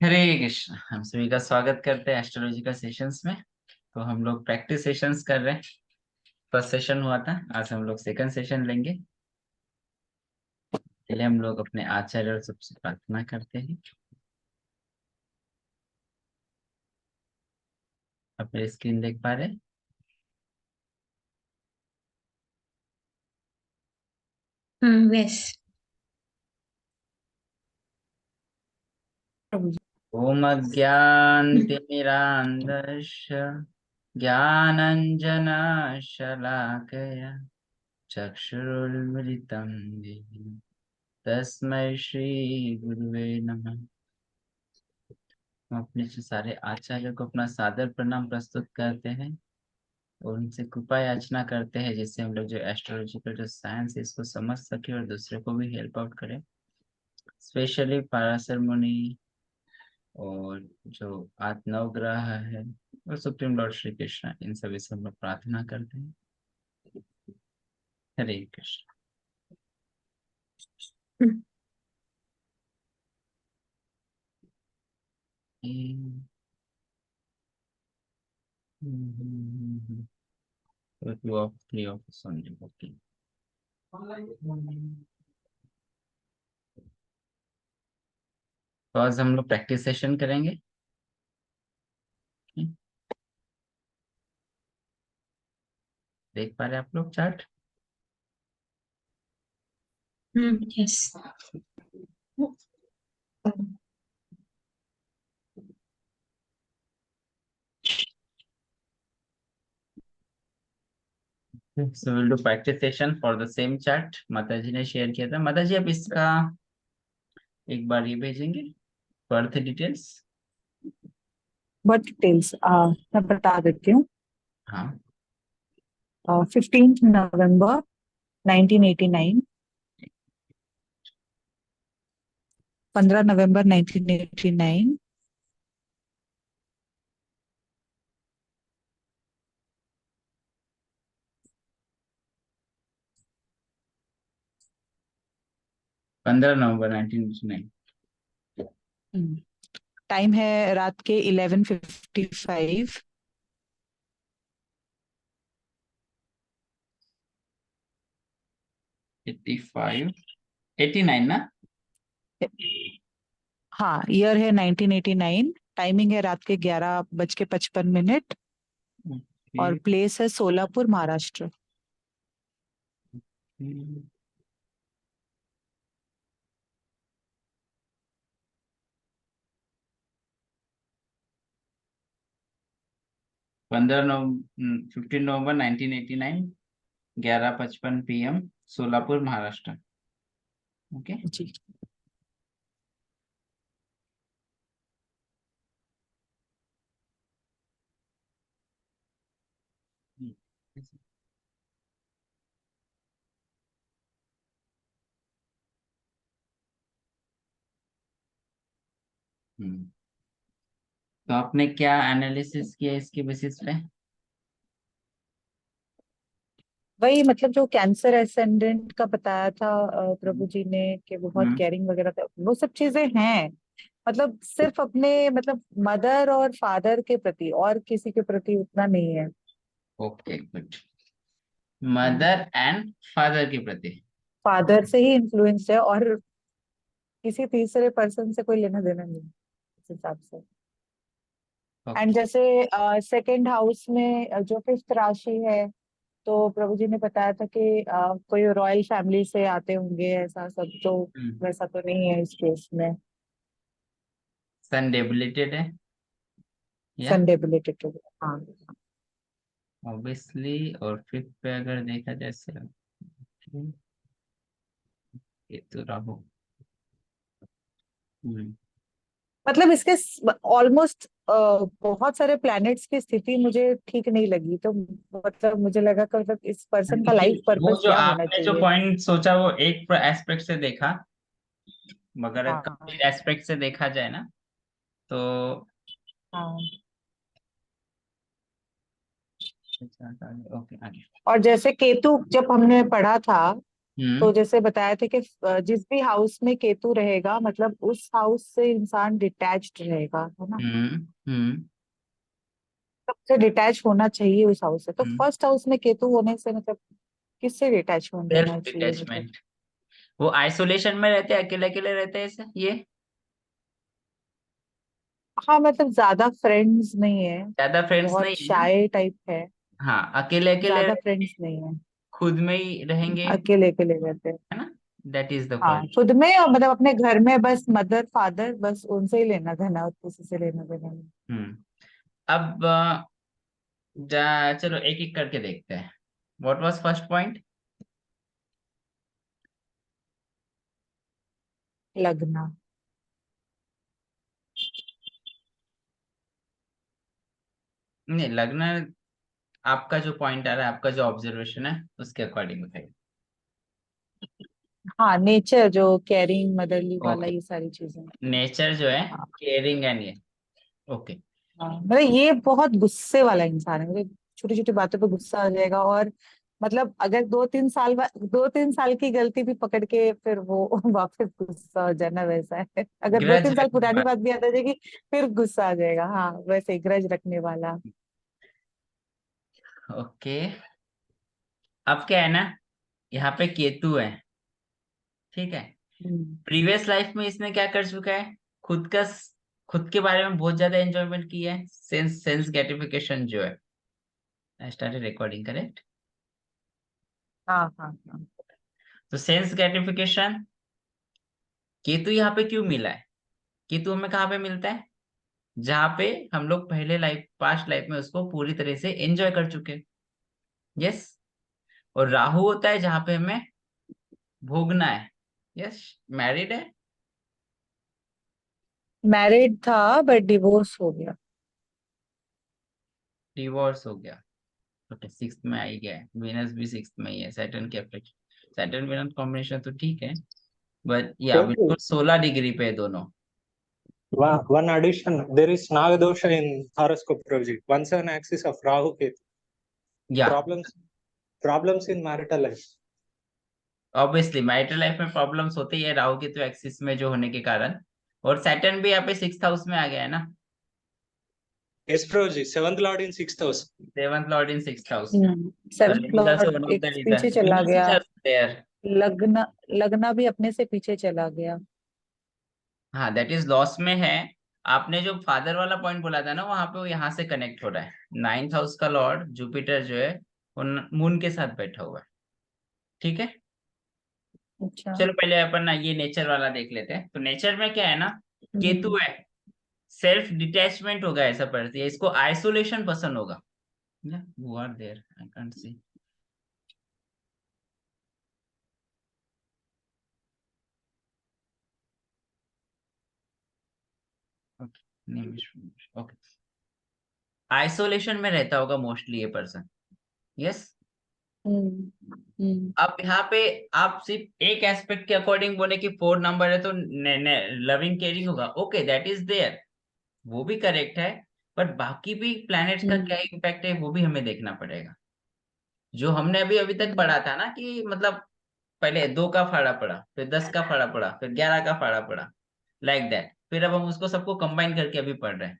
हरे कृष्ण। हम सभी का स्वागत करते हैं एस्ट्रोलॉजी का सेशंस में। तो हम लोग प्रैक्टिस सेशंस कर रहे हैं। फर्स्ट सेशन हुआ था, आज हम लोग सेकंड सेशन लेंगे। पहले हम लोग अपने आचार्य और सबसे प्रार्थना करते हैं। आप मेरी स्क्रीन देख पा रहे हैं? यस। ओम अज्ञानतिमिरान्धस्य ज्ञानञ्जनशलाकया चक्षुरुन्मिलितं येन तस्मै श्री गुरुवे नमः। हम अपने से सारे आचार्य को अपना सादर प्रणाम प्रस्तुत करते हैं और उनसे कृपा याचना करते हैं, जिससे हम लोग जो एस्ट्रोलॉजिकल जो साइंस है इसको समझ सके और दूसरे को भी हेल्प आउट करें। स्पेशली पाराशर मुनि और जो आठ नव ग्रह है और सुप्रीम लॉर्ड श्री कृष्ण, इन सभी से हम लोग प्रार्थना करते हैं। Hare Krishna. Two of three of Sunday. Okay, तो आज हम लोग प्रैक्टिस सेशन करेंगे। देख पा रहे हैं आप लोग chart? Yes. So we'll do practice session for the same chart माता जी ने शेयर किया था। माता जी आप इसका एक बार ये भेजेंगे, बर्थ डिटेल्स। बर्थ डिटेल्स मैं बता देती हूँ। हाँ। 15 नवंबर 1989, 15 नवंबर 1989, 15 नवंबर 1989। टाइम है रात के 11:55। 85 89 ना? हाँ, ईयर है 1989, टाइमिंग है रात के 11:55 और ओके। प्लेस है सोलापुर, महाराष्ट्र। 15 नवंबर 1989, 11:55 PM, सोलापुर महाराष्ट्र। ओके। जी। तो आपने क्या एनालिसिस किया इसके बेसिस पे? वही मतलब जो कैंसर एसेंडेंट का बताया था प्रभु जी ने कि बहुत हम्म। केयरिंग वगैरह था, वो सब चीजें हैं। मतलब सिर्फ अपने मतलब मदर और फादर के प्रति और किसी के प्रति उतना नहीं है। Okay, good. Mother and father के प्रति। फादर से ही इन्फ्लुएंस है और किसी तीसरे पर्सन से कोई लेना देना नहीं इस हिसाब से। And okay. जैसे सेकंड हाउस में जो फिफ्थ राशि है, तो प्रभु जी ने बताया था कि कोई रॉयल फैमिली से आते होंगे, ऐसा सब तो वैसा तो नहीं है इस केस में। सन डेबिलिटेड है या? सन डेबिलिटेड हो गया, हाँ। ऑब्वियसली। और फिफ्थ पे अगर देखा जाए ये तो राहु। हम्म। मतलब इसके ऑलमोस्ट बहुत सारे प्लैनेट्स की स्थिति मुझे ठीक नहीं लगी, तो मतलब मुझे लगा कि मतलब इस पर्सन का लाइफ देखिए, वो पर्पस जो क्या होना आपने जो चाहिए। पॉइंट सोचा वो एक एस्पेक्ट से देखा, मगर हाँ। कंप्लीट एस्पेक्ट से देखा जाए ना तो। हाँ। ओके, आगे। और जैसे केतु जब हमने पढ़ा था, तो हम्म जैसे बताया था कि जिस भी हाउस में केतु रहेगा मतलब उस हाउस से इंसान डिटैच्ड रहेगा, है ना। हम्म हम्म सबसे डिटैच होना चाहिए उस हाउस से। तो हम्म फर्स्ट हाउस में केतु होने से मतलब किससे डिटैचमेंट सेल्फ होना चाहिए मतलब। डिटैचमेंट। वो आइसोलेशन में रहते हैं, अकेले अकेले रहते हैं ऐसे ये। हाँ मतलब ज्यादा फ्रेंड्स नहीं है, ज्यादा फ्रेंड्स बहुत नहीं है ना। शाय टाइप है। हाँ, अकेले अकेले ज्यादा रहेंगे, फ्रेंड्स नहीं है, खुद में ही रहेंगे, अकेले अकेले रहते हैं। है ना। दैट इज द हाँ पॉइंट। खुद में और मतलब अपने घर में बस मदर फादर बस उनसे ही लेना देना और किसी से लेना देना नहीं। हम्म अब चलो एक एक करके देखते हैं। What was first point? लगना। नहीं, लगना। आपका जो पॉइंट आ रहा है, आपका जो ऑब्जर्वेशन है, उसके अकॉर्डिंग बताइए। हाँ नेचर जो केयरिंग मदरली वाला ओके। ये सारी चीजें। नेचर जो है, हाँ केयरिंग एंड ये। ओके। हाँ मतलब ये बहुत गुस्से वाला इंसान है, मतलब छोटी छोटी बातों पे गुस्सा आ जाएगा। और मतलब अगर 2-3 साल बाद 2-3 साल की गलती भी पकड़ के फिर वो वापस गुस्सा हो जाना वैसा है। अगर दो ग्रज तीन साल रखने पुरानी वाला। बात भी याद आ जाएगी फिर गुस्सा आ जाएगा। हाँ वैसे ग्रज रखने वाला। ओके। अब क्या है ना, यहाँ पे केतु है, ठीक है। हम्म। प्रीवियस लाइफ में इसने क्या कर चुका है, खुद का खुद के बारे में बहुत ज्यादा एंजॉयमेंट किया है, सेंस सेंस ग्रेटिफिकेशन जो है। I started recording, correct. हाँ हाँ हाँ। तो सेंस ग्रेटिफिकेशन, केतु यहाँ पे क्यों मिला है? केतु हमें कहाँ पे मिलता है? जहाँ पे हम लोग पहले लाइफ, पास्ट लाइफ में उसको पूरी तरह से एंजॉय कर चुके हैं। यस। और राहु होता है जहाँ पे हमें भोगना है। यस। मैरिड है। मैरिड था बट डिवोर्स हो गया। डिवोर्स हो गया। ओके, सिक्स में आ ही गया है, वीनस भी सिक्स में ही है, सैटर्न के अपेक्षा सैटर्न वीनस कॉम्बिनेशन तो ठीक है। बट या Prabhu, बिल्कुल 16 डिग्री पे है दोनों। one addition, there is Nagadosha in horoscope, Prabhuji. 1/7 axis of Rahu Ketu. या Problems, problems in marital life. Obviously marital life में प्रॉब्लम्स होते ही है, राहु के तो एक्सिस में जो होने के कारण। और सैटर्न भी यहाँ पे सिक्स हाउस में आ गया है ना। Yes, Prabhuji. Seventh Lord in sixth house. Seventh Lord in six house. So seventh that is also Lord one of एक the पीछे reason. चला Venus is गया। also there. लगना लगना भी अपने से पीछे चला गया। हाँ, दैट इज लॉस में है। आपने जो फादर वाला पॉइंट बोला था ना, वहां पे वो यहाँ से कनेक्ट हो रहा है। नाइन्थ हाउस का लॉर्ड जुपिटर जो है, वो मून के साथ बैठा हुआ है। ठीक है। अच्छा। चलो पहले अपन ना ये नेचर वाला देख लेते हैं। तो नेचर में क्या है ना, केतु हम्म। है, सेल्फ डिटैचमेंट होगा, ऐसा पड़ती है इसको, आइसोलेशन पसंद होगा। Who are there, I can't see. Okay, okay. Isolation में रहता होगा मोस्टली ये पर्सन। यस। हम्म। अब यहाँ पे आप सिर्फ एक एस्पेक्ट के अकॉर्डिंग बोले कि 4 नंबर है तो लविंग केयरिंग होगा, ओके दैट इज देयर, वो भी करेक्ट है। बट बाकी भी प्लैनेट्स का हम्म। क्या इम्पैक्ट है वो भी हमें देखना पड़ेगा। जो हमने अभी अभी तक पढ़ा था ना कि मतलब पहले 2 का फाड़ा पड़ा, फिर 10 का फाड़ा पड़ा, फिर 11 का फाड़ा पड़ा, लाइक दैट। फिर अब हम उसको सबको कंबाइन करके अभी पढ़ रहे हैं,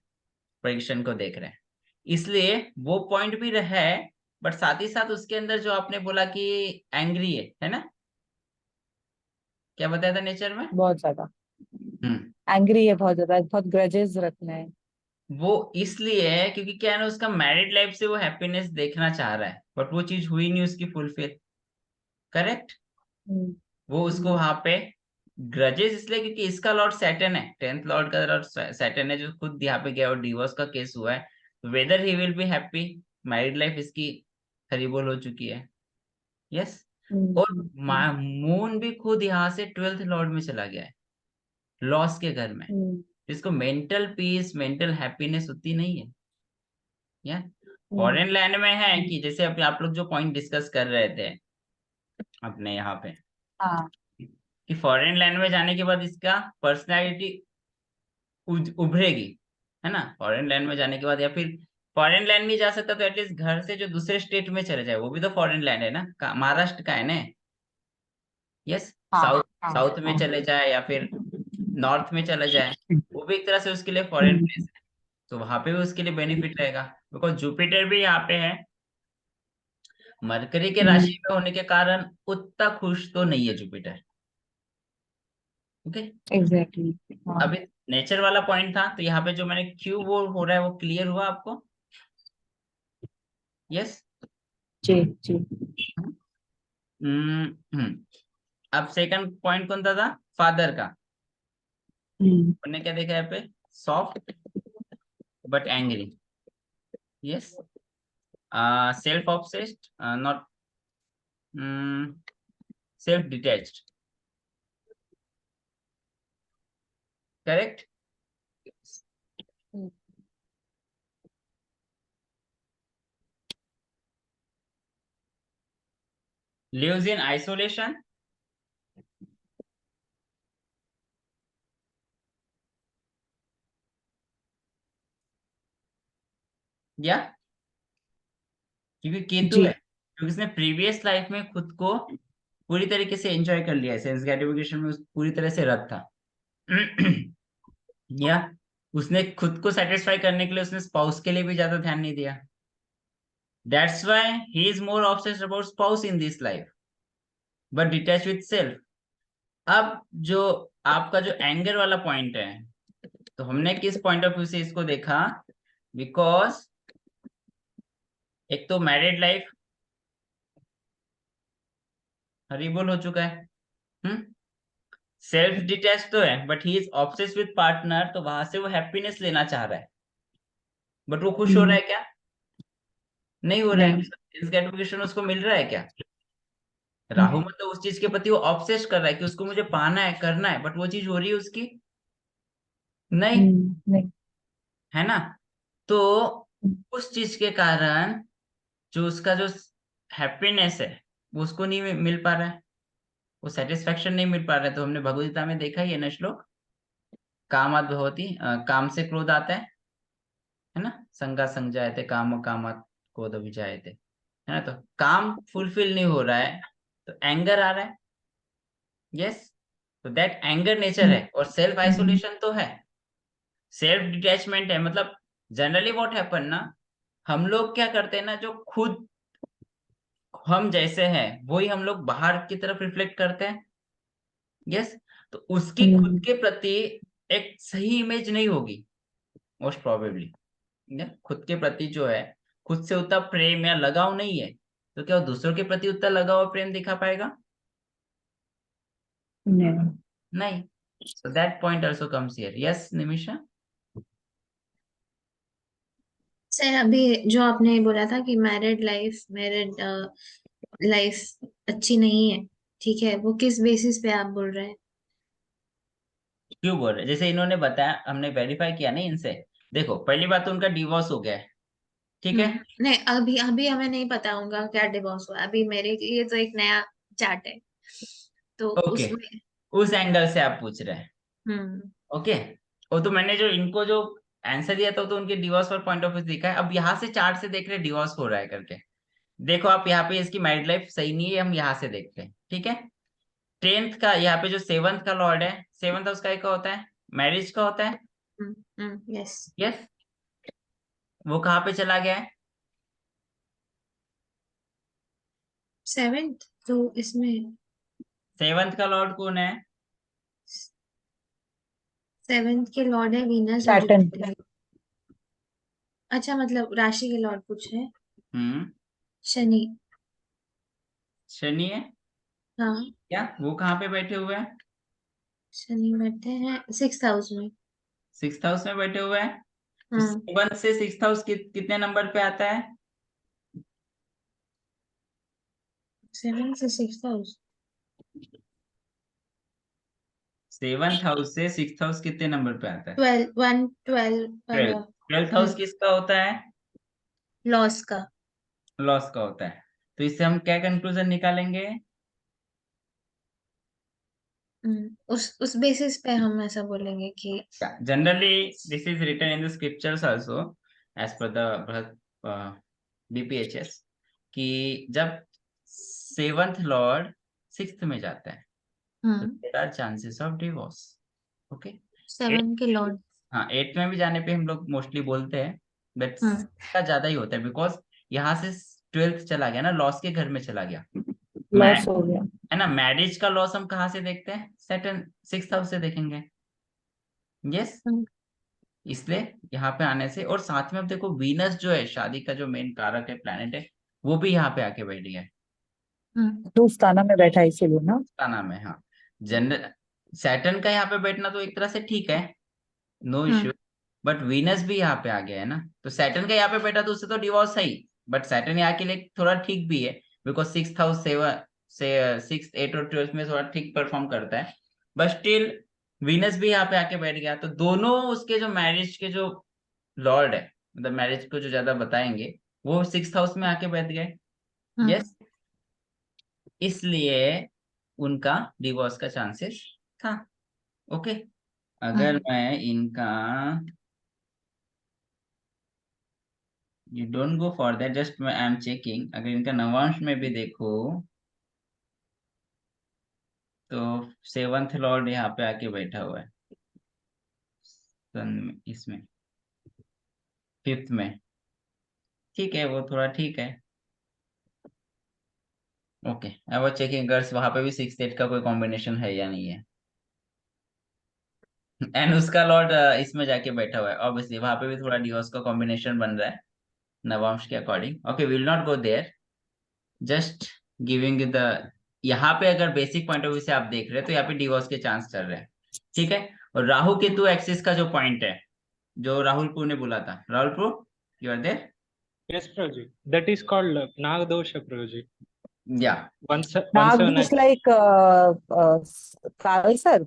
प्रेडिक्शन को देख रहे हैं। इसलिए वो पॉइंट भी रहा है। बट साथ ही साथ उसके अंदर जो आपने बोला कि एंग्री है ना, क्या बताया था नेचर में? बहुत ज्यादा हम्म एंग्री है, बहुत ज्यादा, बहुत ग्रजेस रखना है। वो इसलिए है क्योंकि क्या है ना, उसका मैरिड लाइफ से वो हैप्पीनेस देखना चाह रहा है, बट वो चीज हुई नहीं उसकी फुलफिल। करेक्ट। हम्म। वो उसको हम्म। वहां पे ग्रजेस इसलिए क्योंकि इसका लॉर्ड सैटर्न है, 10th लॉर्ड का लॉर्ड सैटर्न है, जो खुद यहाँ पे गया और डिवोर्स का केस हुआ है। Weather he will be happy, married life इसकी हरीबोल हो चुकी है। यस। हम्म। और मून भी खुद यहाँ से 12th लॉर्ड में चला गया है, लॉस के घर में, हम्म। जिसको मेंटल पीस, मेंटल हैप्पीनेस उतनी नहीं है। या हम्म। फॉरेन लैंड में है हम्म। कि जैसे अभी आप लोग जो पॉइंट डिस्कस कर रहे थे अपने यहाँ पे, हाँ। कि फॉरेन लैंड में जाने के बाद इसका पर्सनैलिटी उभरेगी, है ना। फॉरेन लैंड में जाने के बाद, या फिर फॉरेन लैंड नहीं जा सकता तो एटलीस्ट घर से जो दूसरे स्टेट में चले जाए, वो भी तो फॉरेन लैंड है ना, महाराष्ट्र का है ना। यस, हाँ साउथ हाँ साउथ में हाँ। चले जाए या फिर नॉर्थ में चले जाए, वो भी एक तरह से उसके लिए फॉरेन हम्म, प्लेस है, तो वहां पे भी उसके लिए बेनिफिट रहेगा, बिकॉज जुपिटर भी यहाँ पे है, मरकरी के हम्म, राशि में होने के कारण उतना खुश तो नहीं है जुपिटर। ओके, एग्जैक्टली हाँ। अभी नेचर वाला पॉइंट था, तो यहाँ पे जो मैंने क्यों वो हो रहा है वो क्लियर हुआ आपको? यस। जी जी। हम्म। अब सेकंड पॉइंट कौन सा था? फादर का। हम्म, हमने क्या देखा यहाँ पे? Soft but angry. Yes. Self obsessed, not self detached. Correct. Hmm, lives in isolation. या क्योंकि केतु जी। है, क्योंकि उसने प्रीवियस लाइफ में खुद को पूरी तरीके से एंजॉय कर लिया है, सेंस ग्रेटिफिकेशन में पूरी तरह से रत था। या उसने खुद को सेटिस्फाई करने के लिए उसने स्पाउस के लिए भी ज्यादा ध्यान नहीं दिया। That's why he is more obsessed about spouse in this life but detach with self. अब जो आपका जो एंगर वाला पॉइंट है, तो हमने किस पॉइंट ऑफ व्यू से इसको देखा? बिकॉज एक तो मैरिड लाइफ हरीबोल हो चुका है, हम्म, सेल्फ डिटैच तो है but he is obsessed with partner, तो वहां से वो हैप्पीनेस लेना चाह रहा है, बट वो खुश हो रहा हम्म, है क्या? नहीं हो रहा है। नहीं। इस ग्रेटिफिकेशन उसको मिल रहा है क्या? राहु हम्म, मतलब उस चीज के प्रति वो ऑब्सेस कर रहा है कि उसको मुझे पाना है, करना है, बट वो चीज हो रही है उसकी? नहीं। नहीं। है ना? तो हम्म, उस चीज के कारण जो उसका जो हैप्पीनेस है वो उसको नहीं मिल पा रहा है, वो सेटिस्फेक्शन नहीं मिल पा रहा है। तो हमने भगवद गीता में देखा ही है ना श्लोक, कामाद भवति, काम से क्रोध आता है ना, संगा संजायते काम कामात क्रोध विजायते, है ना? तो काम फुलफिल नहीं हो रहा है, तो एंगर आ रहा है। यस। तो दैट एंगर नेचर है, और सेल्फ आइसोलेशन तो है, सेल्फ डिटैचमेंट है। मतलब जनरली व्हाट हैपन ना, हम लोग क्या करते हैं ना, जो खुद हम जैसे हैं वही हम लोग बाहर की तरफ रिफ्लेक्ट करते हैं। यस। तो उसकी खुद हम्म, के प्रति एक सही इमेज नहीं होगी मोस्ट प्रोबेबली। खुद के प्रति जो है, खुद से उतना प्रेम या लगाव नहीं है, तो क्या वो दूसरों के प्रति उतना लगाव और प्रेम दिखा पाएगा? नहीं। नहीं। so that point also comes here. Yes, Nimisha. Sir अभी जो आपने बोला था कि मैरिड लाइफ अच्छी नहीं है, ठीक है, वो किस बेसिस पे आप बोल रहे हैं? क्यों बोल रहे? जैसे इन्होंने बताया, हमने वेरीफाई किया नहीं इनसे। देखो, पहली बात तो उनका डिवोर्स हो गया है, ठीक है? नहीं, अभी अभी हमें नहीं पता होगा क्या डिवोर्स हुआ, अभी मेरे लिए तो एक नया चार्ट है, तो ओके, उसमें। उस एंगल से आप पूछ रहे हैं। हम्म। ओके, वो तो मैंने जो इनको जो आंसर दिया था वो तो उनके डिवोर्स पर पॉइंट ऑफ व्यू दिखा है। अब यहाँ से चार्ट से देख रहे डिवोर्स हो रहा है करके। देखो आप यहाँ पे इसकी मैरिड लाइफ सही नहीं है, हम यहाँ से देखते हैं, ठीक है? 10th का यहाँ पे जो 7th का लॉर्ड है, 7th हाउस का एक का होता है, मैरिज का होता है। यस। यस। वो कहाँ पे चला गया है? 7th, तो इसमें 7th का लॉर्ड कौन है? 7th के लॉर्ड है वीनस और सैटर्न। जुपिटर। अच्छा, मतलब राशि के लॉर्ड पूछ रहे हैं। हम्म। शनि। शनि है हाँ, क्या? वो कहाँ पे बैठे हुए हैं? शनि बैठे हैं 6th हाउस में। 6th हाउस में बैठे हुए हैं। तो हाँ, 7 से 6th हाउस कितने नंबर पे आता है? 7 से 6th हाउस। 7th हाउस से 6th हाउस कितने नंबर पे आता है? 12 ट्वेल्थ। वाला। 12th हाउस किसका होता है? लॉस का। लॉस का होता है। तो इससे हम क्या कंक्लूजन निकालेंगे? उस बेसिस पे हम ऐसा बोलेंगे कि generally this is written in the scriptures also, as per the BPHS, कि जब 7th लॉर्ड 6th में जाता है, there are chances of divorce. Okay, 7 के लॉर्ड। हाँ 8 में भी जाने पे हम लोग मोस्टली बोलते हैं, बट का ज्यादा ही होता है, बिकॉज यहाँ से 12th चला गया ना, लॉस के घर में चला गया। लॉस हो गया। है ना, मैरिज का लॉस हम कहाँ से देखते हैं? सैटर्न 6th हाउस से देखेंगे। यस, इसलिए यहाँ पे आने से, और साथ में अब देखो वीनस जो है शादी का जो मेन कारक है, प्लैनेट है, वो भी यहाँ पे आके बैठ गया है। दोस्ताना में बैठा है इसीलिए ना। क्या नाम है, हाँ जनरल सैटर्न का यहाँ पे बैठना तो एक तरह से ठीक है, नो इश्यू, बट वीनस भी यहाँ पे आ गया है ना, तो सैटर्न का यहाँ पे बैठा तो उससे तो डिवोर्स है ही, बट सैटर्न यहाँ के लिए थोड़ा ठीक भी है, बिकॉज 6th हाउस 7 से 6th 8 और 12th में थोड़ा ठीक परफॉर्म करता है, बट स्टिल वीनस भी यहाँ पे आके बैठ गया, तो दोनों उसके जो मैरिज के जो लॉर्ड है, मतलब मैरिज को जो ज्यादा बताएंगे, वो 6th हाउस में आके बैठ गए। यस, इसलिए उनका डिवोर्स का चांसेस था। ओके, अगर मैं इनका, you don't go for that, just मैं आई एम चेकिंग, अगर इनका नवांश में भी देखो तो 7th लॉर्ड यहाँ पे आके बैठा हुआ है, इसमें 5th में, ठीक है, वो थोड़ा ठीक है। Okay, I was checking girls, वहां पे भी 6 8 का कोई कॉम्बिनेशन है या नहीं है, एंड उसका लॉर्ड इसमें जाके बैठा हुआ है, ऑब्वियसली वहां पे भी थोड़ा डिवोर्स का कॉम्बिनेशन बन रहा है नवांश के according. Okay, will not go there, just giving the, यहाँ पे अगर बेसिक पॉइंट ऑफ व्यू से आप देख रहे हैं तो यहाँ पे डिवोर्स के चांस चल रहे हैं, ठीक है। और राहु केतु एक्सिस का जो पॉइंट है, जो राहुलपुर ने बोला था, Rahulpur you are there? Yes, Prabhuji. That is called Nagadosha, Prabhuji. या Once नागदोष लाइक काल सर?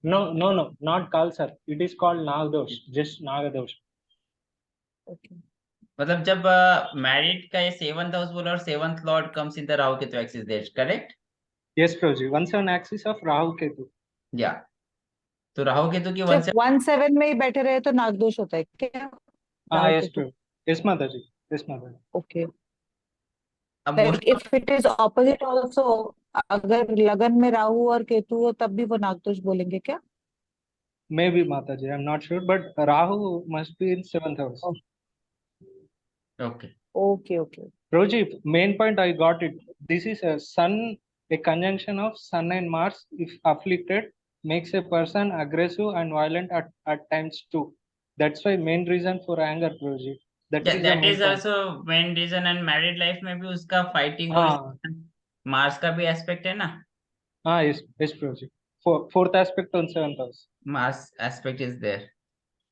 no, not Kalsar. It is called Nagadosh, just Nagadosh. Okay, मतलब जब मैरिड का ये 7th हाउस बोला और 7th lord comes in the Rahu Ketu axis, there correct? Yes, Prabhuji. 1/7 axis of Rahu Ketu. या, तो राहु केतु की सिर्फ 1/7 में ही बैठे रहे तो नागदोष होता है क्या? Ah, Rahu yes, Ketu. Prabhuji. Yes, Mataji. Yes, Mataji. Okay, अब like most, if it is opposite also, अगर लगन में राहु और केतु हो तब भी वो नागदोष बोलेंगे क्या? Maybe Mataji. I'm not sure, but Rahu must be in 7th house. Okay okay okay. Prabhuji, main point I got it. This is a sun, a conjunction of Sun and Mars, if afflicted, makes a person aggressive and violent at times too. That's why main reason for anger, Prabhuji. That is the that main is point. Also main reason, and married life में भी उसका fighting और हाँ Mars का भी aspect है ना, हाँ, yes Prabhuji. Fourth aspect on 7th house. Mars aspect is there,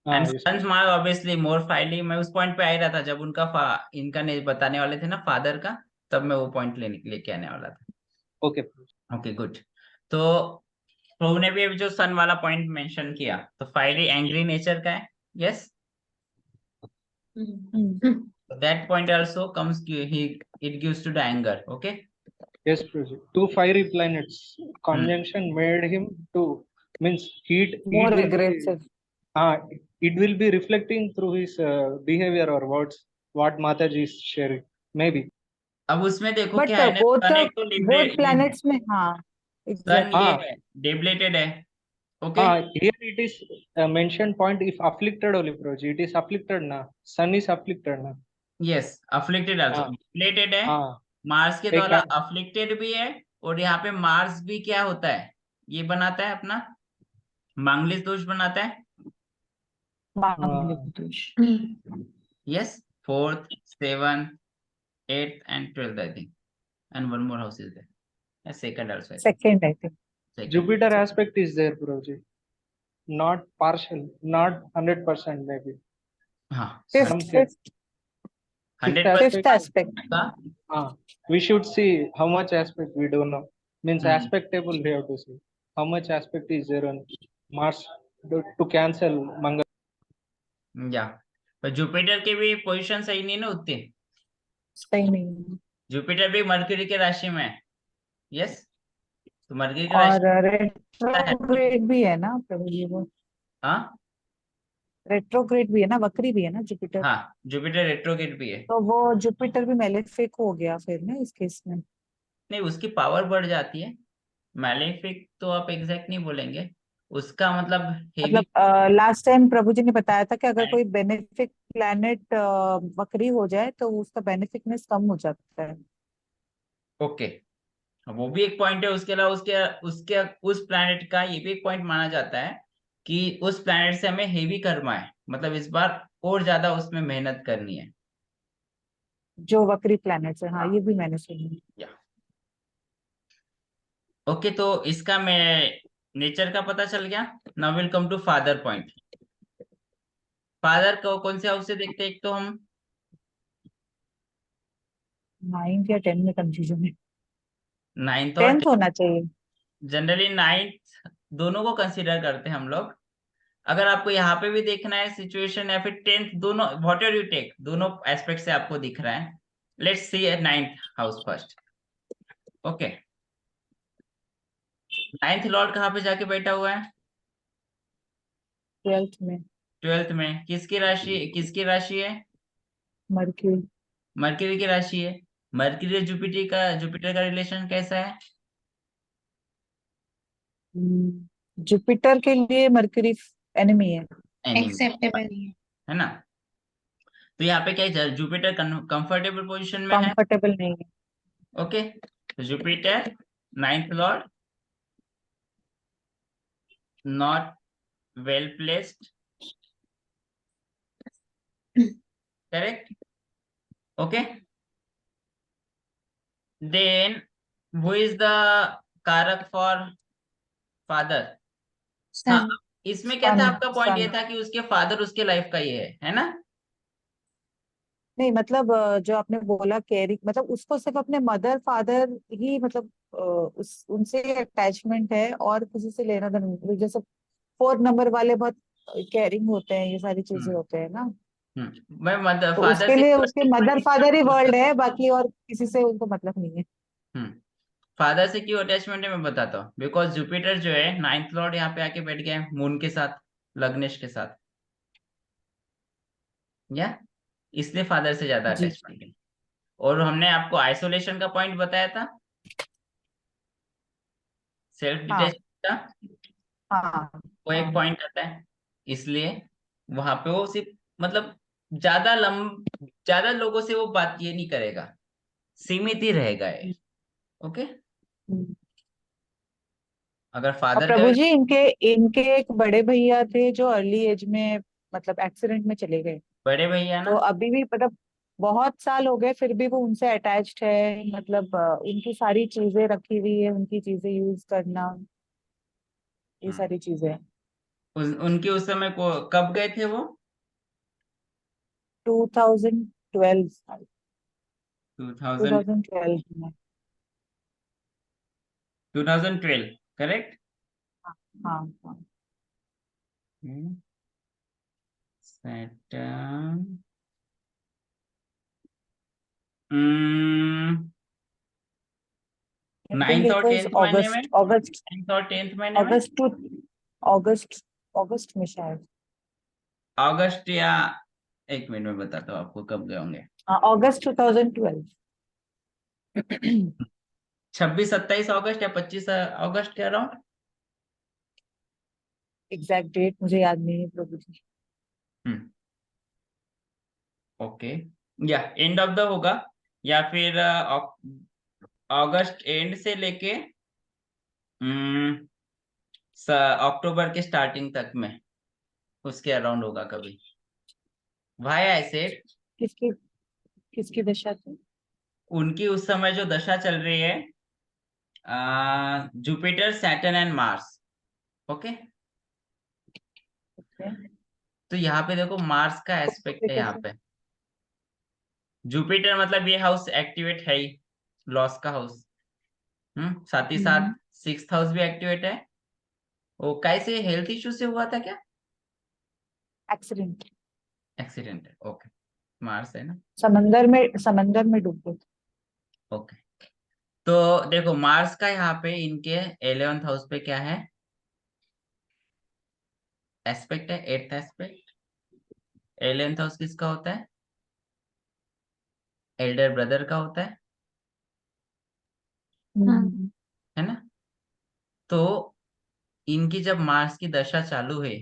हाँ and yes. Sun's Mars obviously more fighting, मैं उस पॉइंट पे आ ही रहा था जब उनका इनका बताने वाले थे ना फादर का, तब मैं वो पॉइंट लेके आने वाला था। Okay. ओके गुड, तो प्रभु ने भी अभी जो सन वाला पॉइंट मेंशन किया, तो फायरी एंग्री नेचर का है। Yes, that point also comes, he it gives to the anger. Okay, Yes, Prabhuji. Two fiery planets conjunction made him to means heat more will be aggressive. it will be reflecting through his behavior or words what Mataji is sharing maybe. अब उसमें देखो but क्या है ना, सन एक तो both planets में, हाँ सन एग्जैक्टली। ये हाँ है, डेबलेटेड है। Okay, here it is mentioned point if afflicted only, Prabhuji. It is afflicted na. Sun is afflicted na. Yes, afflicted also, हाँ डेबलेटेड है, हाँ मार्स के एक द्वारा अफ्लिक्टेड भी है, और यहाँ पे मार्स भी क्या होता है, ये बनाता है अपना मांगलिक दोष बनाता है। मांगलिक दोष। Yes, 4th 7th 8th and 12th I think, and one more house is there, and second also I think. Second I think. Second. Jupiter aspect is there, Prabhuji. Not partial, not 100% maybe. हाँ, fifth Some fifth 100% fifth aspect. का, we should see how much aspect we don't know. Means hmm, aspect table we have to see. How much aspect is there on Mars to cancel Mangal. या पर Jupiter की भी position सही नहीं ना उतनी, सही नहीं। जुपिटर भी मरकरी के राशि में है। यस, तो मरकरी के राशि और है, रेट्रोग्रेड भी है ना प्रभु जी वो? हाँ रेट्रोग्रेड भी है ना, वक्री भी है ना जुपिटर? हाँ, जुपिटर रेट्रोगेट भी है। तो वो जुपिटर भी मेलेफिक हो गया फिर ना इस केस में? नहीं, उसकी पावर बढ़ जाती है, मैलेफिक तो आप एग्जैक्ट नहीं बोलेंगे, उसका मतलब हेवी। मतलब लास्ट टाइम प्रभु जी ने बताया था कि अगर कोई बेनिफिक प्लैनेट वक्री हो जाए तो उसका बेनिफिकनेस कम हो जाता है। ओके, वो भी एक पॉइंट है। उसके अलावा उसके उसके उस प्लैनेट का ये भी एक पॉइंट माना जाता है कि उस प्लैनेट से हमें हेवी करना है, मतलब इस बार और ज्यादा उसमें मेहनत करनी है। जो वक्री प्लैनेट्स है, हाँ ये भी मैंने सुनी। या ओके, तो इसका मैं नेचर का पता चल गया। Now will come to father point. Father को कौन से हाउस से देखते हैं? एक तो हम 9th या 10th में कंफ्यूजन है। नाइन्थ और 10th होना चाहिए। जनरली नाइन्थ दोनों को कंसीडर करते हैं हम लोग। अगर आपको यहाँ पे भी देखना है सिचुएशन या फिर टेंथ, दोनों व्हाट एवर यू टेक, दोनों एस्पेक्ट से आपको दिख रहा है। Let's C ninth house first. Okay, ninth Lord कहाँ पे जाके बैठा हुआ है? 12th में। ट्वेल्थ में। किसकी राशि है? मर्क्यूरी। मर्क्यूरी की राशि है। मर्क्यूरी जुपिटर का रिलेशन कैसा है? जुपिटर के लिए मर्क्यूरी एनिमी है। एनिमी, एक्सेप्टेबल नहीं है। है ना? तो यहाँ पे क्या है, जुपिटर कंफर्टेबल पोजीशन में है। कंफर्टेबल नहीं है। ओके, तो Jupiter ninth lord not well placed, correct? Okay, then who is the कारक फॉर फादर? हाँ, सन। इसमें क्या था, सन। आपका पॉइंट ये सन। था कि उसके फादर उसके लाइफ का ये है ना? नहीं मतलब जो आपने बोला केयरिंग, मतलब उसको सिर्फ अपने मदर फादर ही, मतलब उस उनसे अटैचमेंट है और किसी से लेना देना नहीं। जैसे 4 नंबर वाले बहुत केयरिंग होते हैं, ये सारी चीजें हम्म होते हैं ना। मैं मदर तो फादर उसके से लिए क्यों उसके मदर फादर ही वर्ल्ड attachment है, बाकी और किसी से उनको मतलब नहीं है। हम्म फादर से क्यों अटैचमेंट है मैं बताता हूँ। बिकॉज जुपिटर जो है नाइन्थ लॉर्ड यहाँ पे आके बैठ गया है मून के साथ, लग्नेश के साथ, या इसलिए फादर से ज्यादा जी। अटैचमेंट है। और हमने आपको आइसोलेशन का पॉइंट बताया था, सेल्फ हाँ। डिटेच का, हाँ। वो एक हाँ। पॉइंट आता है। इसलिए वहां पे वो सिर्फ, मतलब ज्यादा लोगों से वो बात ये नहीं करेगा, सीमित ही रहेगा ये। ओके, हम्म। अगर और फादर का प्रभु भी जी, इनके इनके एक बड़े भैया थे जो अर्ली एज में मतलब एक्सीडेंट में चले गए। बड़े भैया तो ना, अभी भी मतलब बहुत साल हो गए फिर भी वो उनसे अटैच्ड है, मतलब उनकी सारी चीजें रखी हुई है, उनकी चीजें यूज करना, ये हम्म, सारी चीजें हैं। उनके उस समय को कब गए थे वो? 2012। 2000 2012 में। 2012, करेक्ट? हाँ। हाँ। सैटर्न, आई थिंक नाइन्थ और इट वाज टेंथ महीने में, अगस्त अगस्त। नाइन्थ और टेंथ महीने में, अगस्त टू अगस्त अगस्त में शायद। अगस्त या, एक मिनट में बताता हूँ आपको कब गए होंगे। हाँ, अगस्त 2012। 26-27 अगस्त या 25 अगस्त के अराउंड। एग्जैक्ट डेट मुझे याद नहीं है प्रभु जी। हम्म ओके, या एंड ऑफ द होगा, या फिर अगस्त एंड से लेके अक्टूबर के स्टार्टिंग तक में, उसके अराउंड होगा कभी। वाई आई सेड, किसकी किसकी दशा थी? उनकी उस समय जो दशा चल रही है, Jupiter Saturn and Mars. Okay, okay. तो यहाँ पे देखो मार्स का एस्पेक्ट ये है यहाँ कैसे? पे। जुपिटर मतलब ये हाउस एक्टिवेट है ही, लॉस का हाउस। साथ ही साथ हम्म। सिक्स्थ हाउस भी एक्टिवेट है। वो कैसे, हेल्थ इश्यू से हुआ था क्या? एक्सीडेंट। एक्सीडेंट है, ओके। मार्स है ना, समंदर में डूब गए थे। ओके। तो देखो मार्स का यहाँ पे इनके 11th हाउस पे क्या है, एस्पेक्ट है, 8th एस्पेक्ट। 11th हाउस किसका होता है? एल्डर ब्रदर का होता हाँ। है ना? तो इनकी जब मार्स की दशा चालू हुई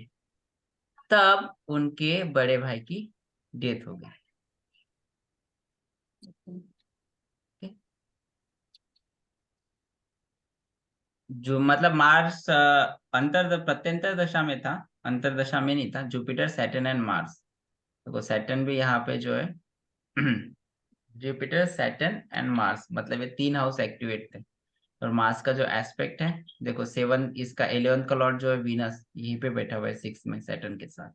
तब उनके बड़े भाई की डेथ हो गई। ठीक? जो मतलब मार्स प्रत्यंतर दशा में था, अंतरदशा में नहीं था। जुपिटर, सैटर्न एंड मार्स, देखो सैटर्न भी यहाँ पे जो है जुपिटर, सैटर्न एंड मार्स, मतलब ये 3 हाउस एक्टिवेट थे। और मार्स का जो एस्पेक्ट है, देखो 7, इसका 11th का लॉर्ड जो है वीनस यहीं पे बैठा हुआ है 6 में सैटर्न के साथ।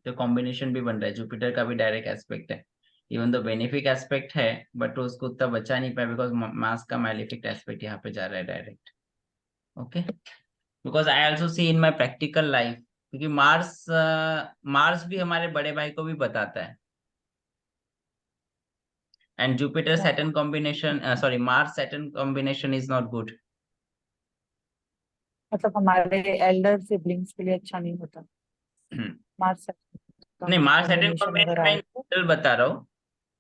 तो कॉम्बिनेशन भी बन रहा है, जुपिटर का भी डायरेक्ट एस्पेक्ट है। इवन दो बेनिफिक एस्पेक्ट है बट उसको उतना बचा नहीं पाया बिकॉज मार्स का मैलिफिक एस्पेक्ट यहाँ पे जा रहा है direct. Okay, because I also see in my practical life, क्योंकि मार्स भी हमारे बड़े भाई को भी बताता है। And Jupiter Saturn combination, sorry Mars Saturn combination is not good. मतलब हमारे एल्डर सिबलिंग्स के लिए अच्छा नहीं होता मार्स नहीं, मार्स सैटर्न कॉम्बिनेशन अगर कॉम्बिनेशन मैं आए इन तो। जनरल बता रहा हूँ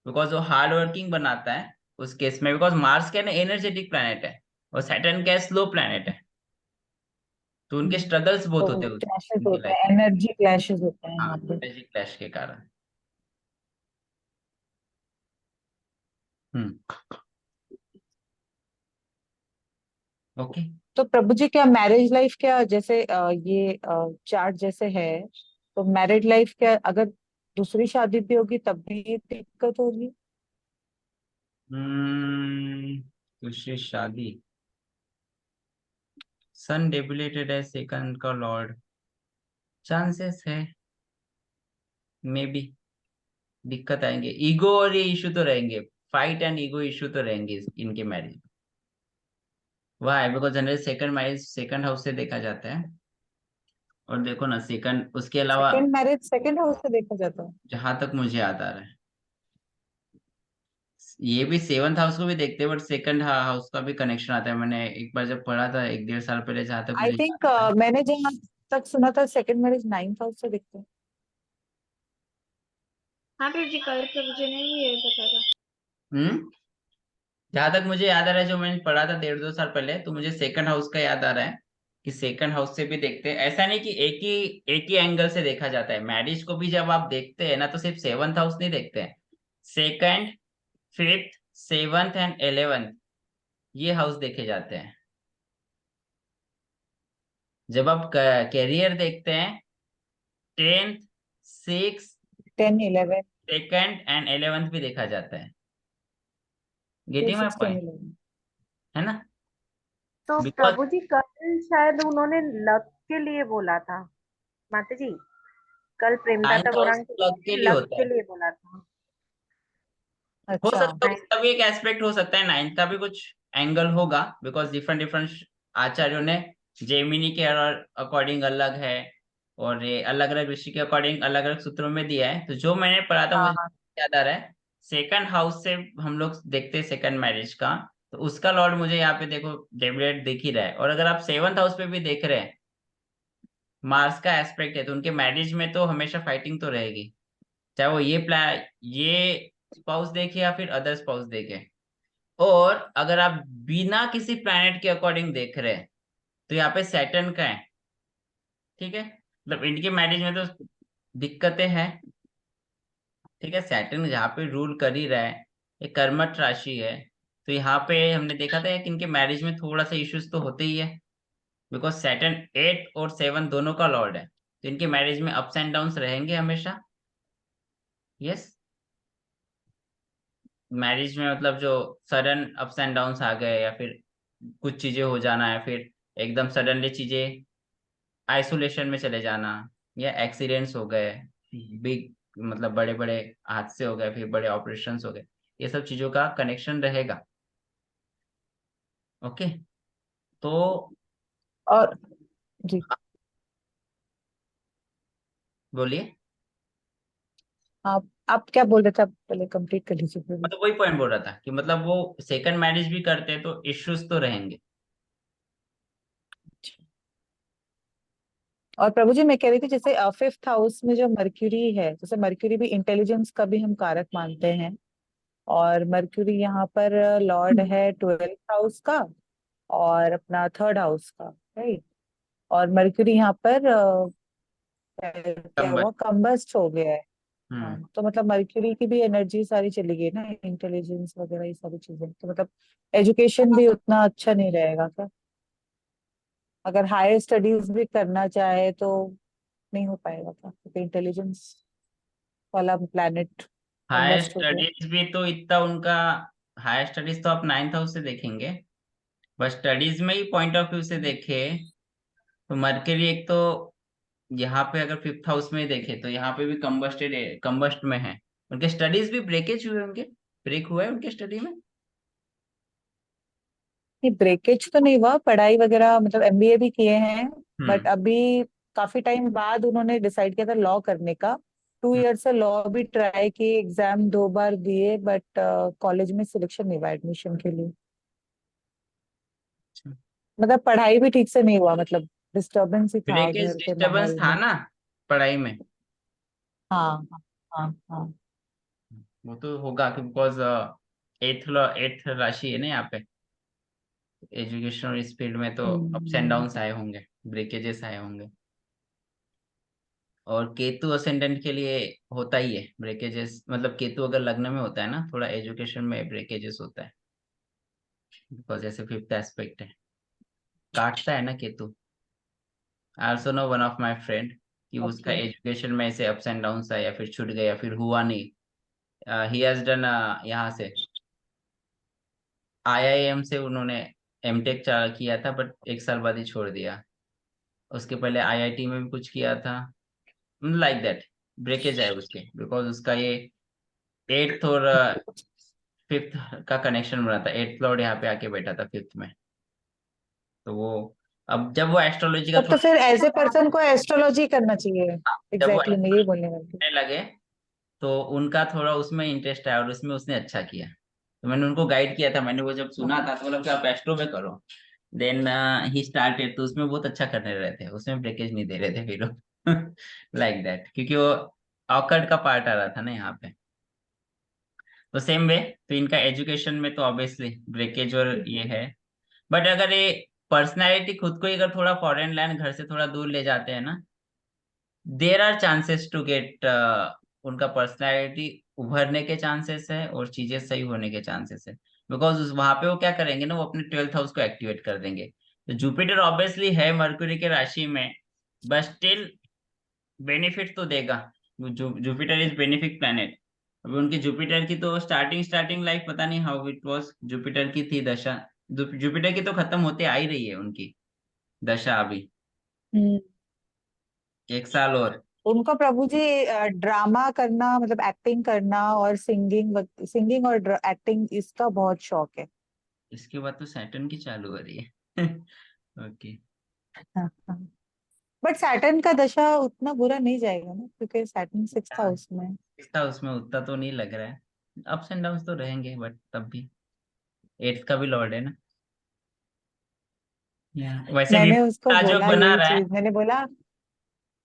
बिकॉज वो हार्ड वर्किंग बनाता है उस केस में, बिकॉज मार्स क्या है ना एनर्जेटिक प्लैनेट है और सैटर्न क्या है स्लो प्लैनेट है, तो उनके स्ट्रगल्स बहुत होते तो हैं क्लैशेस उनकी होते लाइफ। हैं, एनर्जी क्लैशेस होते हैं हाँ, यहाँ पे। एनर्जी क्लैश के कारण। हम्म। ओके। तो प्रभु जी क्या मैरिज लाइफ क्या जैसे ये चार्ट जैसे है, तो मैरिड लाइफ क्या अगर दूसरी शादी भी होगी तब भी दिक्कत होगी? दूसरी शादी, सन डेबिलेटेड है, सेकंड का लॉर्ड, चांसेस है मे बी दिक्कत आएंगे, ईगो और ये इशू तो रहेंगे, फाइट एंड ईगो इशू तो रहेंगे इनके मैरिज। वाह, because generally second marriage second house से देखा जाता है। और देखो ना सेकंड, उसके अलावा सेकंड मैरिज सेकंड हाउस से देखा जाता है? जहां तक मुझे याद आ रहा है ये भी 7th हाउस को भी देखते हैं बट सेकंड हाउस का भी कनेक्शन आता है। मैंने एक बार जब पढ़ा था 1-1.5 साल पहले, जहां तक आई मुझे थिंक याद है। मैंने जहाँ तक सुना था सेकंड मैरिज नाइन्थ हाउस से देखते हैं। हाँ प्रभु जी, कल प्रभु जी ने भी ये बताया था। हम्म। जहां तक मुझे याद आ रहा है, जो मैंने पढ़ा था 1.5-2 साल पहले, तो मुझे सेकंड हाउस का याद आ रहा है कि सेकंड हाउस से भी देखते हैं। ऐसा नहीं कि एक ही एंगल से देखा जाता है मैरिज को भी। जब आप देखते हैं ना तो सिर्फ 7th हाउस नहीं देखते हैं, second, 5th, 7th and 11th, ये हाउस देखे जाते हैं। जब आप कैरियर देखते हैं, 10th, 6th, 10, 11। Second and 11th भी देखा जाता है। फिर गेटिंग माई 16, पॉइंट, 11। है ना? तो बिकॉज प्रभु जी कल शायद उन्होंने लक के लिए बोला था, माता जी। कल प्रेमदाता 9th हाउस गौरांग लक के ने लिए लक होता के है। लिए बोला था। हो अच्छा। सकता है उसका भी एक एस्पेक्ट हो सकता है, 9th का भी कुछ एंगल होगा बिकॉज डिफरेंट डिफरेंट आचार्यों ने जेमिनी के अकॉर्डिंग अलग है और ये अलग अलग ऋषि के अकॉर्डिंग अलग अलग सूत्रों में दिया है। तो जो मैंने पढ़ा था हाँ मुझे हाँ। याद आ रहा है, सेकंड हाउस से हम लोग देखते हैं सेकंड मैरिज का, तो उसका लॉर्ड मुझे यहाँ पे देखो डेबिलेट दिख ही रहा है। और अगर आप 7th हाउस पे भी देख रहे हैं, मार्स का एस्पेक्ट है, तो उनके मैरिज में तो हमेशा फाइटिंग तो रहेगी, चाहे वो ये स्पाउस देखे या फिर अदर स्पाउस देखे। और अगर आप बिना किसी प्लैनेट के अकॉर्डिंग देख रहे हैं तो यहाँ पे सैटर्न का है। ठीक है, मतलब इनके मैरिज में तो दिक्कतें हैं। ठीक है, सैटर्न जहाँ पे रूल कर ही रहा है, ये कर्मठ राशि है, तो यहाँ पे हमने देखा था कि इनके मैरिज में थोड़ा सा इश्यूज तो होते ही है बिकॉज सैटर्न 8 और 7 दोनों का लॉर्ड है, तो इनके मैरिज में अप्स एंड डाउन्स रहेंगे हमेशा। यस, मैरिज में मतलब जो सडन अप्स एंड डाउन्स आ गए या फिर कुछ चीजें हो जाना है, फिर एकदम सडनली चीजें आइसोलेशन में चले जाना, या एक्सीडेंट्स हो गए, बिग मतलब बड़े बड़े हादसे हो गए, फिर बड़े ऑपरेशंस हो गए, ये सब चीजों का कनेक्शन रहेगा। ओके, तो और जी, बोलिए। आप क्या बोल रहे थे? आप पहले कंप्लीट कर लीजिए फिर। मैं तो वही पॉइंट बोल रहा था कि मतलब वो सेकंड मैरिज भी करते हैं तो इश्यूज तो रहेंगे। और प्रभु जी मैं कह रही थी जैसे फिफ्थ हाउस में जो मर्क्यूरी है, जैसे मर्क्यूरी भी इंटेलिजेंस का भी हम कारक मानते हैं, और मर्क्यूरी यहाँ पर लॉर्ड है 12th हाउस का, और अपना थर्ड हाउस का, राइट। और मरक्यूरी यहाँ पर क्या हुआ, कंबल। कंबस्ट हो गया है। हाँ, हम्म। तो मतलब मरक्यूरी की भी एनर्जी सारी चली गई ना, इंटेलिजेंस वगैरह ये सारी चीजें, तो मतलब एजुकेशन भी उतना अच्छा नहीं रहेगा क्या? अगर हायर स्टडीज भी करना चाहे तो नहीं हो पाएगा क्या, क्योंकि इंटेलिजेंस वाला प्लैनेट हायर कंबस्ट हो गया। स्टडीज भी तो इतना उनका, हायर स्टडीज तो आप 9th हाउस से देखेंगे, बस स्टडीज में ही पॉइंट ऑफ व्यू से देखे तो मरकरी एक तो यहाँ पे अगर 5th हाउस में देखे तो यहाँ पे भी कंबस्ट में है। उनके स्टडीज भी ब्रेकेज हुए होंगे, ब्रेक हुआ है उनके स्टडी में। नहीं, ब्रेकेज तो नहीं हुआ, पढ़ाई वगैरह मतलब एमबीए भी किए हैं। बट हम्म। अभी काफी टाइम बाद उन्होंने डिसाइड किया था लॉ करने का। 2 ईयर से लॉ भी ट्राई किए, एग्जाम 2 बार दिए, बट कॉलेज में सिलेक्शन नहीं हुआ एडमिशन के लिए। मतलब पढ़ाई भी ठीक से नहीं हुआ, मतलब डिस्टरबेंस ही था ब्रेकेज घर के डिस्टरबेंस माहौल था में। ना पढ़ाई में। हाँ हाँ हाँ। वो तो होगा कि बिकॉज एट्थ राशि है ना यहाँ पे, एजुकेशन और इस फील्ड में तो अप्स एंड हम्म। डाउन्स आए होंगे, ब्रेकेजेस आए होंगे। और केतु असेंडेंट के लिए होता ही है ब्रेकेजेस, मतलब केतु अगर लग्न में होता है ना, थोड़ा एजुकेशन में ब्रेकेजेस होता है, बिकॉज ऐसे 5th एस्पेक्ट है, काटता है ना Ketu. I also know one of my friend कि उसका ओके। एजुकेशन में ऐसे अप्स एंड डाउन्स आया, फिर छूट गया, फिर हुआ नहीं। ही हैज डन यहाँ से आईआईएम से उन्होंने एमटेक किया था, बट 1 साल बाद ही छोड़ दिया। उसके पहले आईआईटी में भी कुछ किया था, लाइक दैट, ब्रेकेज है उसके, बिकॉज उसका ये 8th और 5th का कनेक्शन बना था। 8th लॉर्ड यहाँ पे आके बैठा था 5th में, तो वो अब जब वो एस्ट्रोलॉजी का तब तो थोड़ा, फिर ऐसे पर्सन को एस्ट्रोलॉजी करना चाहिए। जब वो एग्जैक्टली मैं यही बोलने वाली थी। करने लगे तो उनका थोड़ा उसमें इंटरेस्ट है और उसमें उसने अच्छा किया। तो मैंने उनको गाइड किया था, मैंने वो जब सुना था तो बोला कि आप एस्ट्रो में करो। देन ही स्टार्टेड, तो उसमें बहुत अच्छा करने रहे थे, उसमें ब्रेकेज नहीं दे रहे थे फिर लोग लाइक दैट, क्योंकि वो ऑकर्ड का पार्ट आ रहा था ना यहाँ पे। तो सेम वे, तो इनका एजुकेशन में तो ऑब्वियसली ब्रेकेज और ये है। बट अगर ये पर्सनैलिटी खुद को ही अगर थोड़ा फॉरेन लैंड, घर से थोड़ा दूर ले जाते हैं ना, there are chances to get, उनका पर्सनैलिटी उभरने के चांसेस है और चीजें सही होने के चांसेस है। बिकॉज वहां पे वो क्या करेंगे ना, वो अपने 12th हाउस को एक्टिवेट कर देंगे। तो जुपिटर ऑब्वियसली है मरकुरी के राशि में, बट स्टिल बेनिफिट तो देगा। Jupiter is benefic planet. अभी उनकी जुपिटर की तो स्टार्टिंग स्टार्टिंग लाइफ पता नहीं हाउ इट वाज, जुपिटर की थी दशा। जुपिटर की तो खत्म होते आ ही रही है उनकी दशा अभी, हम्म। 1 साल और। उनको प्रभु जी ड्रामा करना, मतलब एक्टिंग करना और सिंगिंग और एक्टिंग, इसका बहुत शौक है। इसके बाद तो सैटर्न की चालू हो रही है ओके। हाँ हाँ। बट सैटर्न का दशा उतना बुरा नहीं जाएगा ना, क्योंकि सैटर्न 6th हाउस में है। इसका उसमें उतना तो नहीं लग रहा है, अप्स एंड डाउन्स तो रहेंगे बट तब भी 8th का भी लॉर्ड है ना। वैसे मैंने विपरीत उसको राजयोग बोला बना यही रहा है, चीज, मैंने बोला।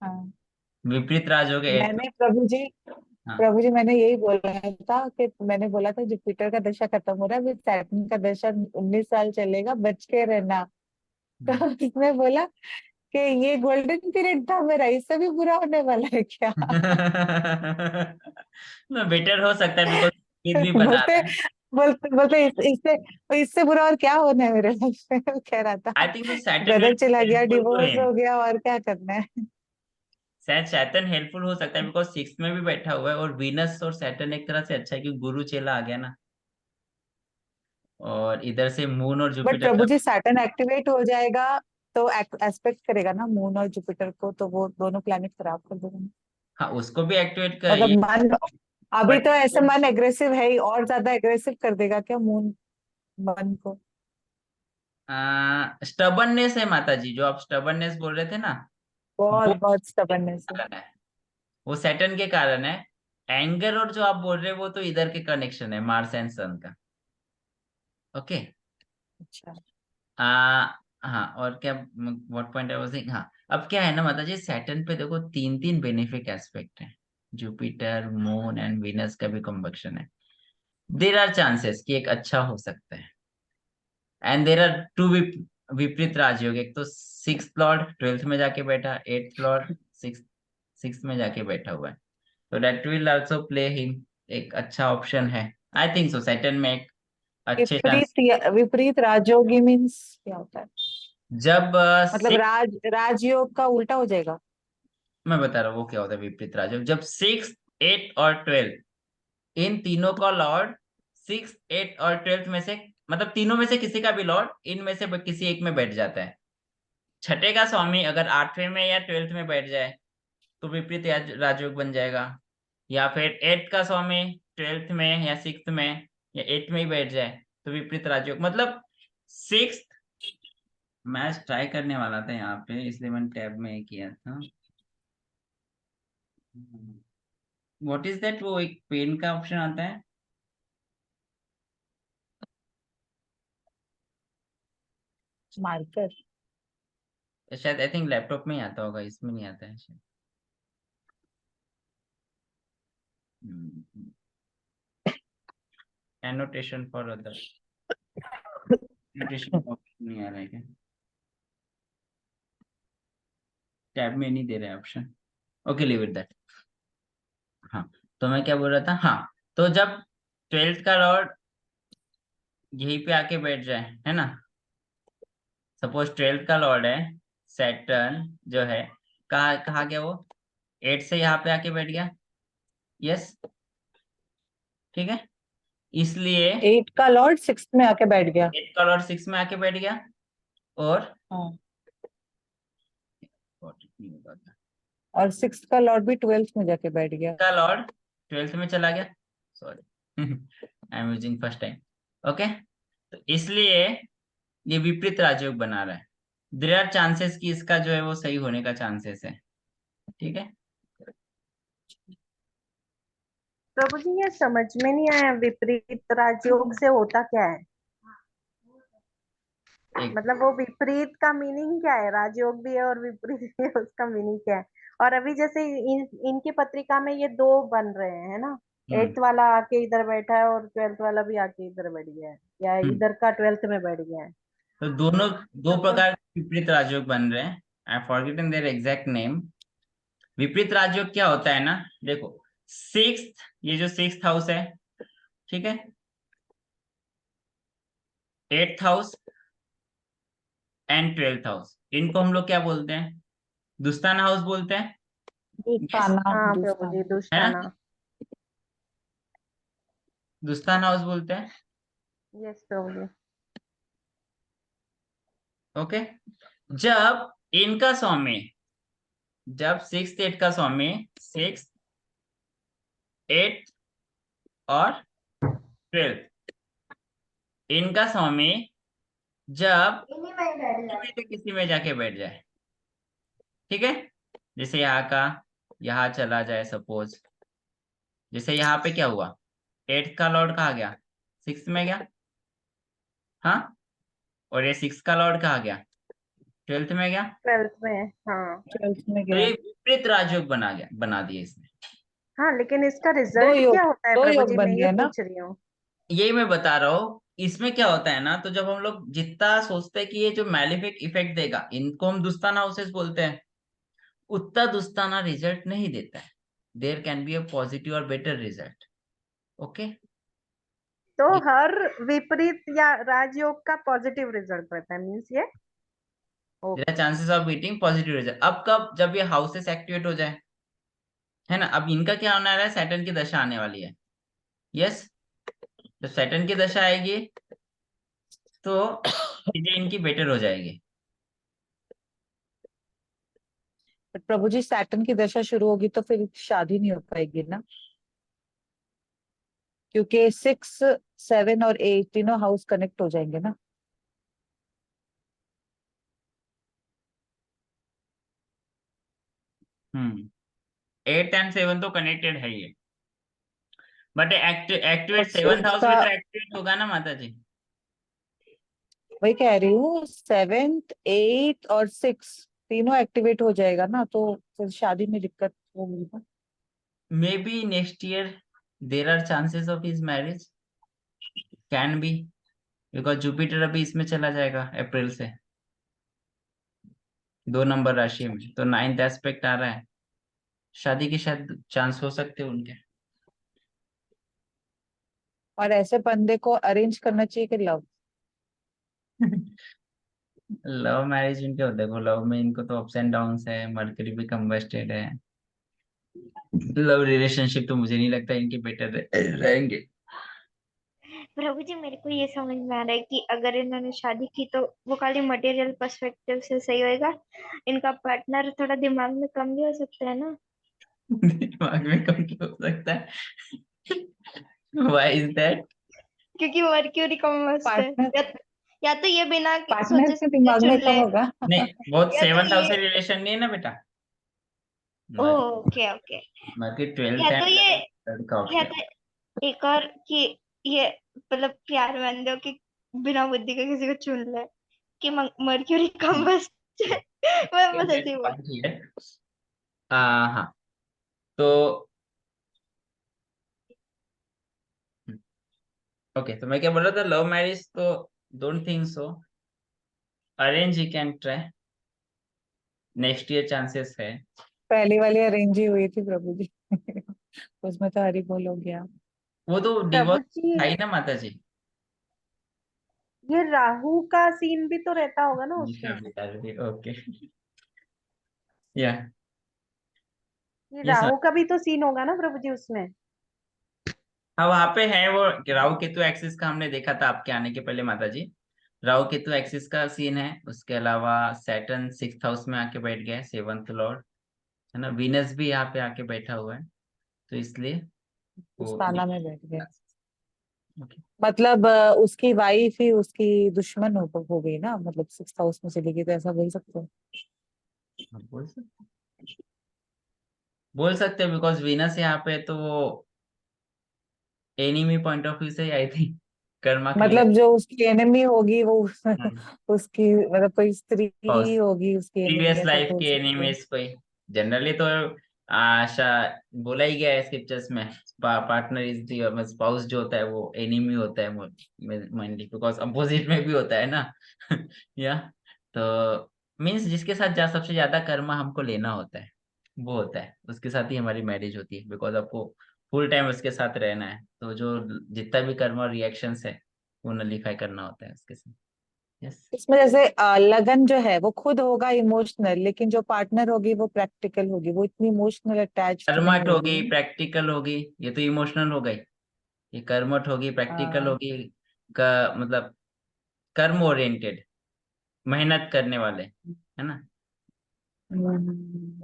हाँ। विपरीत राजयोग 8th। मैंने प्रभु जी, हाँ। प्रभु जी मैंने यही बोला था कि मैंने बोला था जुपिटर का दशा खत्म हो रहा है, अभी सैटर्न का दशा 19 साल चलेगा, बच के रहना। तो उसने बोला कि ये गोल्डन पीरियड था मेरा, इससे भी बुरा होने वाला है क्या? बेटर हो सकता है बिकॉज भी बना बोलते रहा है। बोलते बोलते इससे इससे बुरा और क्या होना है मेरे लाइफ में? वो कह रहा था आई थिंक तो सैटर्न ब्रदर चला गया, हेल्पफुल तो है, डिवोर्स हो गया, और क्या करना है। शायद सैटर्न हेल्पफुल हो सकता है बिकॉज 6th में भी बैठा हुआ है, और वीनस और सैटर्न एक तरह से अच्छा है क्योंकि गुरु चेला आ गया ना, और इधर से मून और बट जुपिटर प्रभु का। जी सैटर्न एक्टिवेट हो जाएगा तो एस्पेक्ट करेगा ना मून और जुपिटर को, तो वो दोनों प्लैनेट खराब कर देगा। हाँ, उसको भी एक्टिवेट कर मतलब ये, मन, अभी बट तो ऐसे मन एग्रेसिव है ही, और ज्यादा एग्रेसिव कर देगा क्या मून मन को? स्टबननेस है माता जी, जो आप स्टबननेस बोल रहे थे ना, बहुत वो बहुत स्टबर्ननेस है। कारण है, वो सैटर्न के कारण है। एंगर और जो आप बोल रहे हैं वो तो इधर के कनेक्शन है, मार्स एंड सन का। ओके। अच्छा। आ हाँ, और क्या, what point I was saying, हाँ। अब क्या है ना माता जी, सैटर्न पे देखो 3 3 बेनिफिक एस्पेक्ट है, जुपिटर मून एंड वीनस का भी कंबक्शन है। देर आर चांसेस कि एक अच्छा हो सकता है। एंड देर आर टू विपरीत राजयोग, एक तो 6th लॉर्ड 12th में जाके बैठा, 8th लॉर्ड 6th में जाके बैठा हुआ है, तो that will also play him, एक अच्छा ऑप्शन है। आई थिंक सो सैटर्न में एक अच्छे चांस। विपरीत राजयोगी मीन्स क्या होता है? जब मतलब राजयोग का उल्टा हो जाएगा? मैं बता रहा हूँ वो क्या होता है विपरीत राजयोग। जब 6, 8 और 12 इन तीनों का लॉर्ड 6, 8 और 12 में से, मतलब तीनों में से किसी का भी लॉर्ड इनमें से किसी एक में बैठ जाता है। छठे का स्वामी अगर 8वें में या 12th में बैठ जाए तो विपरीत राजयोग बन जाएगा, या फिर 8th का स्वामी 12th में या 6th में या 8th में ही बैठ जाए तो विपरीत राजयोग। मतलब 6th मैच ट्राई करने वाला था यहाँ पे, इसलिए मैंने टैब में किया था। व्हाट इज दैट, वो एक पेन का ऑप्शन आता है। मार्कर। शायद आई थिंक लैपटॉप में ही आता होगा, इसमें नहीं आता है शायद। Annotation for other, annotation option नहीं आ रहा है क्या? टैब में नहीं दे रहा है option. Okay, leave it that. हाँ, तो मैं क्या बोल रहा था, हाँ, तो जब 12th का लॉर्ड यहीं पे आके बैठ जाए, है ना, सपोज 12th का लॉर्ड है सैटर्न जो है, कहा कहा गया वो 8 से यहाँ पे आके बैठ गया। यस, ठीक है, इसलिए 8 का लॉर्ड 6 में आके बैठ गया। 8 का लॉर्ड 6 में आके बैठ गया, और हाँ। नहीं होगा था, और 6 का लॉर्ड भी 12th में जाके बैठ गया। का लॉर्ड 12th में चला गया। Sorry I am using first time. Okay, तो इसलिए ये विपरीत राजयोग बना रहा है। देयर आर चांसेस कि इसका जो है वो सही होने का चांसेस है, ठीक है। प्रभु जी ये समझ में नहीं आया, विपरीत राजयोग से होता क्या है? एक मतलब वो विपरीत का मीनिंग क्या है? राजयोग भी है और विपरीत भी है, उसका मीनिंग क्या है? और अभी जैसे इनकी पत्रिका में ये दो बन रहे हैं, है ना? 8th वाला आके इधर बैठा है और 12th वाला भी आके इधर बैठ गया है, या इधर का 12th में बैठ गया है। तो दोनों दो तो प्रकार के विपरीत राजयोग बन रहे हैं। आई फॉरगेटन देयर एग्जैक्ट नेम। विपरीत राजयोग क्या होता है ना, देखो 6th, ये जो 6th हाउस है, ठीक है, 8th house and 12th house, इनको हम लोग क्या बोलते हैं, दुस्ताना हाउस बोलते हैं। यस, दुस्ताना। हाँ प्रभु दुस्ताना। जी, है ना, दुष्टाना। दुस्ताना हाउस बोलते हैं। यस प्रभु जी। ओके, जब इनका स्वामी, जब 6th 8 का स्वामी 6th 8 और 12th इनका स्वामी जब किसी में से किसी में जाके बैठ जाए, ठीक है, जैसे यहाँ का यहाँ चला जाए सपोज, जैसे यहाँ पे क्या हुआ, 8th का लॉर्ड कहाँ गया, 6th में गया, हाँ, और ये 6th का लॉर्ड कहाँ गया, 12th में गया। 12th में, हाँ। 12th में तो गया। ये विपरीत राजयोग बना दिए इसने। हाँ, लेकिन इसका दो रिजल्ट योग, क्या होता है दो प्रभु योग जी? मैं बन ये गया ना। पूछ रही हूँ। यही मैं बता रहा हूँ, इसमें क्या होता है ना, तो जब हम लोग जितना सोचते हैं कि ये जो मैलिफिक इफेक्ट देगा, इनको हम दुस्ताना हाउसेस बोलते हैं, उतना दुस्ताना रिजल्ट नहीं देता है। There can be a positive और बेटर रिजल्ट। ओके, तो हर विपरीत या राजयोग का पॉजिटिव रिजल्ट रहता है, मीन्स ये। There are chances of beating positive result. अब कब, जब ये हाउसेस एक्टिवेट हो जाए, है ना, अब इनका क्या होने वाला है, सैटर्न की दशा आने वाली है। यस, जब सैटर्न की दशा आएगी तो चीजें इनकी बेटर हो जाएगी। बट प्रभु जी सैटर्न की दशा शुरू होगी तो फिर शादी नहीं हो पाएगी ना, क्योंकि 6, 7 और 8 तीनों हाउस कनेक्ट हो जाएंगे ना। 8 एंड 7 तो कनेक्टेड है ये, बट और एक्टिवेट 7th 6 हाउस का, भी तो एक्टिवेट होगा ना माता जी। वही कह रही हूँ, 7th 8 और 6 तीनों एक्टिवेट हो जाएगा ना, तो फिर शादी में दिक्कत होगी ना। May be next year there are chances of his marriage, can be, because Jupiter अभी इसमें चला जाएगा अप्रैल से 2 नंबर राशि में, तो 9th एस्पेक्ट आ रहा है, शादी के शायद चांस हो सकते हैं उनके। और ऐसे बंदे को अरेंज करना चाहिए कि लव? लव मैरिज इनके होते, देखो लव में इनको तो अप्स एंड डाउन्स है, मर्करी भी कंबस्टेड है। लव रिलेशनशिप तो मुझे नहीं लगता इनके बेटर रहेंगे। प्रभु जी मेरे को ये समझ में आ रहा है कि अगर इन्होंने शादी की तो वो खाली मटेरियल पर्सपेक्टिव से सही होएगा, इनका पार्टनर थोड़ा दिमाग में कम भी हो सकता है ना। दिमाग में कम क्यों हो सकता है? Why is that? क्योंकि मर्क्यूरी कम मस्त है, पार्टनर या तो ये बिना पार्टनर सोचे के समझे दिमाग चुन में कम ले, होगा। नहीं, बहुत या तो 7th हाउस ये से रिलेशन नहीं है ना बेटा। ओके ओके, मर्करी 12th या है, तो ये थर्ड का या ऑप्शन। तो एक और कि ये मतलब प्यार मान लो कि बिना बुद्धि के किसी को चुन ले कि मर्क्यूरी कम बस मैं बस ऐसे ही बोल। है। हाँ, तो ओके, तो मैं क्या बोल रहा था, लव मैरिज तो don't think so, arrange he can try, next year chances है। पहली वाली अरेंज ही हुई थी प्रभु जी। उसमें तो हरी बोल हो गया। वो तो प्रभु डिवोर्स जी, आई ना माता जी। ये राहु का सीन भी तो रहता होगा ना निशा उसमें। बता रही थी, ओके। या ये ये राहु का भी तो सीन होगा ना प्रभु जी उसमें। हाँ, वहां पे है वो राहु केतु एक्सिस का, हमने देखा था आपके आने के पहले माता जी। राहु केतु एक्सिस का सीन है, उसके अलावा सैटर्न 6th हाउस में आके बैठ गया है, 7th लॉर्ड है ना, वीनस भी यहाँ पे आके बैठा हुआ है, तो इसलिए उस वो ताना में बैठ गया। ओके। मतलब उसकी वाइफ ही उसकी दुश्मन हो गई ना, मतलब 6th हाउस में चली गई, तो ऐसा बोल सकते हो। बोल सकते हो बिकॉज वीनस यहाँ पे, तो वो एनिमी पॉइंट ऑफ व्यू से ही आई थी, कर्मा के लिए। मतलब जो उसकी एनिमी होगी वो हम्म। उसकी मतलब कोई स्त्री ही होगी उसकी एनिमी, प्रीवियस ऐसा लाइफ बोल के सकते हैं। एनिमीज कोई, जनरली तो आशा बोला ही गया है स्क्रिप्चर्स में, पार्टनर इज दी स्पाउस जो होता है वो एनिमी होता है मेनली, बिकॉज अपोजिट में भी होता है ना। या तो मीन्स जिसके साथ सबसे ज्यादा कर्मा हमको लेना होता है, वो होता है, उसके साथ ही हमारी मैरिज होती है, बिकॉज आपको फुल टाइम उसके साथ रहना है, तो जो जितना भी कर्मा रिएक्शंस है वो नलीफाई करना होता है उसके साथ। यस। इसमें जैसे लगन जो है वो खुद होगा इमोशनल, लेकिन जो पार्टनर होगी वो प्रैक्टिकल होगी, वो इतनी इमोशनल अटैच्ड नहीं कर्मठ होगी, होगी। प्रैक्टिकल होगी, ये तो इमोशनल हो गई, ये कर्मठ होगी, प्रैक्टिकल हाँ। होगी, का मतलब कर्म ओरिएंटेड, मेहनत करने वाले, है ना।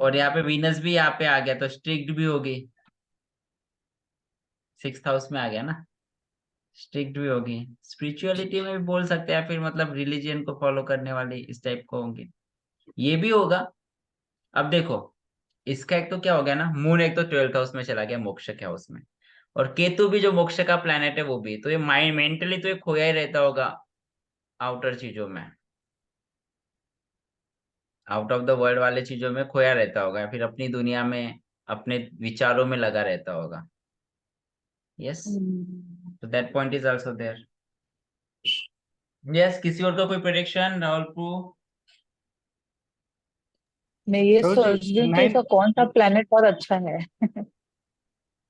और यहाँ पे वीनस भी यहाँ पे आ गया, तो स्ट्रिक्ट भी होगी, 6th हाउस में आ गया ना, स्ट्रिक्ट भी होगी, स्पिरिचुअलिटी में भी बोल सकते हैं, फिर मतलब रिलीजियन को फॉलो करने वाली इस टाइप को होंगे, ये भी होगा। अब देखो, इसका एक तो क्या हो गया ना, मून एक तो 12th हाउस में चला गया, मोक्ष के हाउस में, और केतु भी जो मोक्ष का प्लैनेट है वो भी, तो ये माइंड मेंटली तो ये खोया ही रहता होगा आउटर चीजों में, आउट ऑफ द वर्ल्ड वाले चीजों में खोया रहता होगा, या फिर अपनी दुनिया में अपने विचारों में लगा रहता होगा। यस, तो that point is also there. Yes, किसी और का कोई प्रेडिक्शन, राहुल प्रू? मैं ये Roji, सोच रही हूँ कि इसका ninth, कौन सा प्लेनेट और अच्छा है।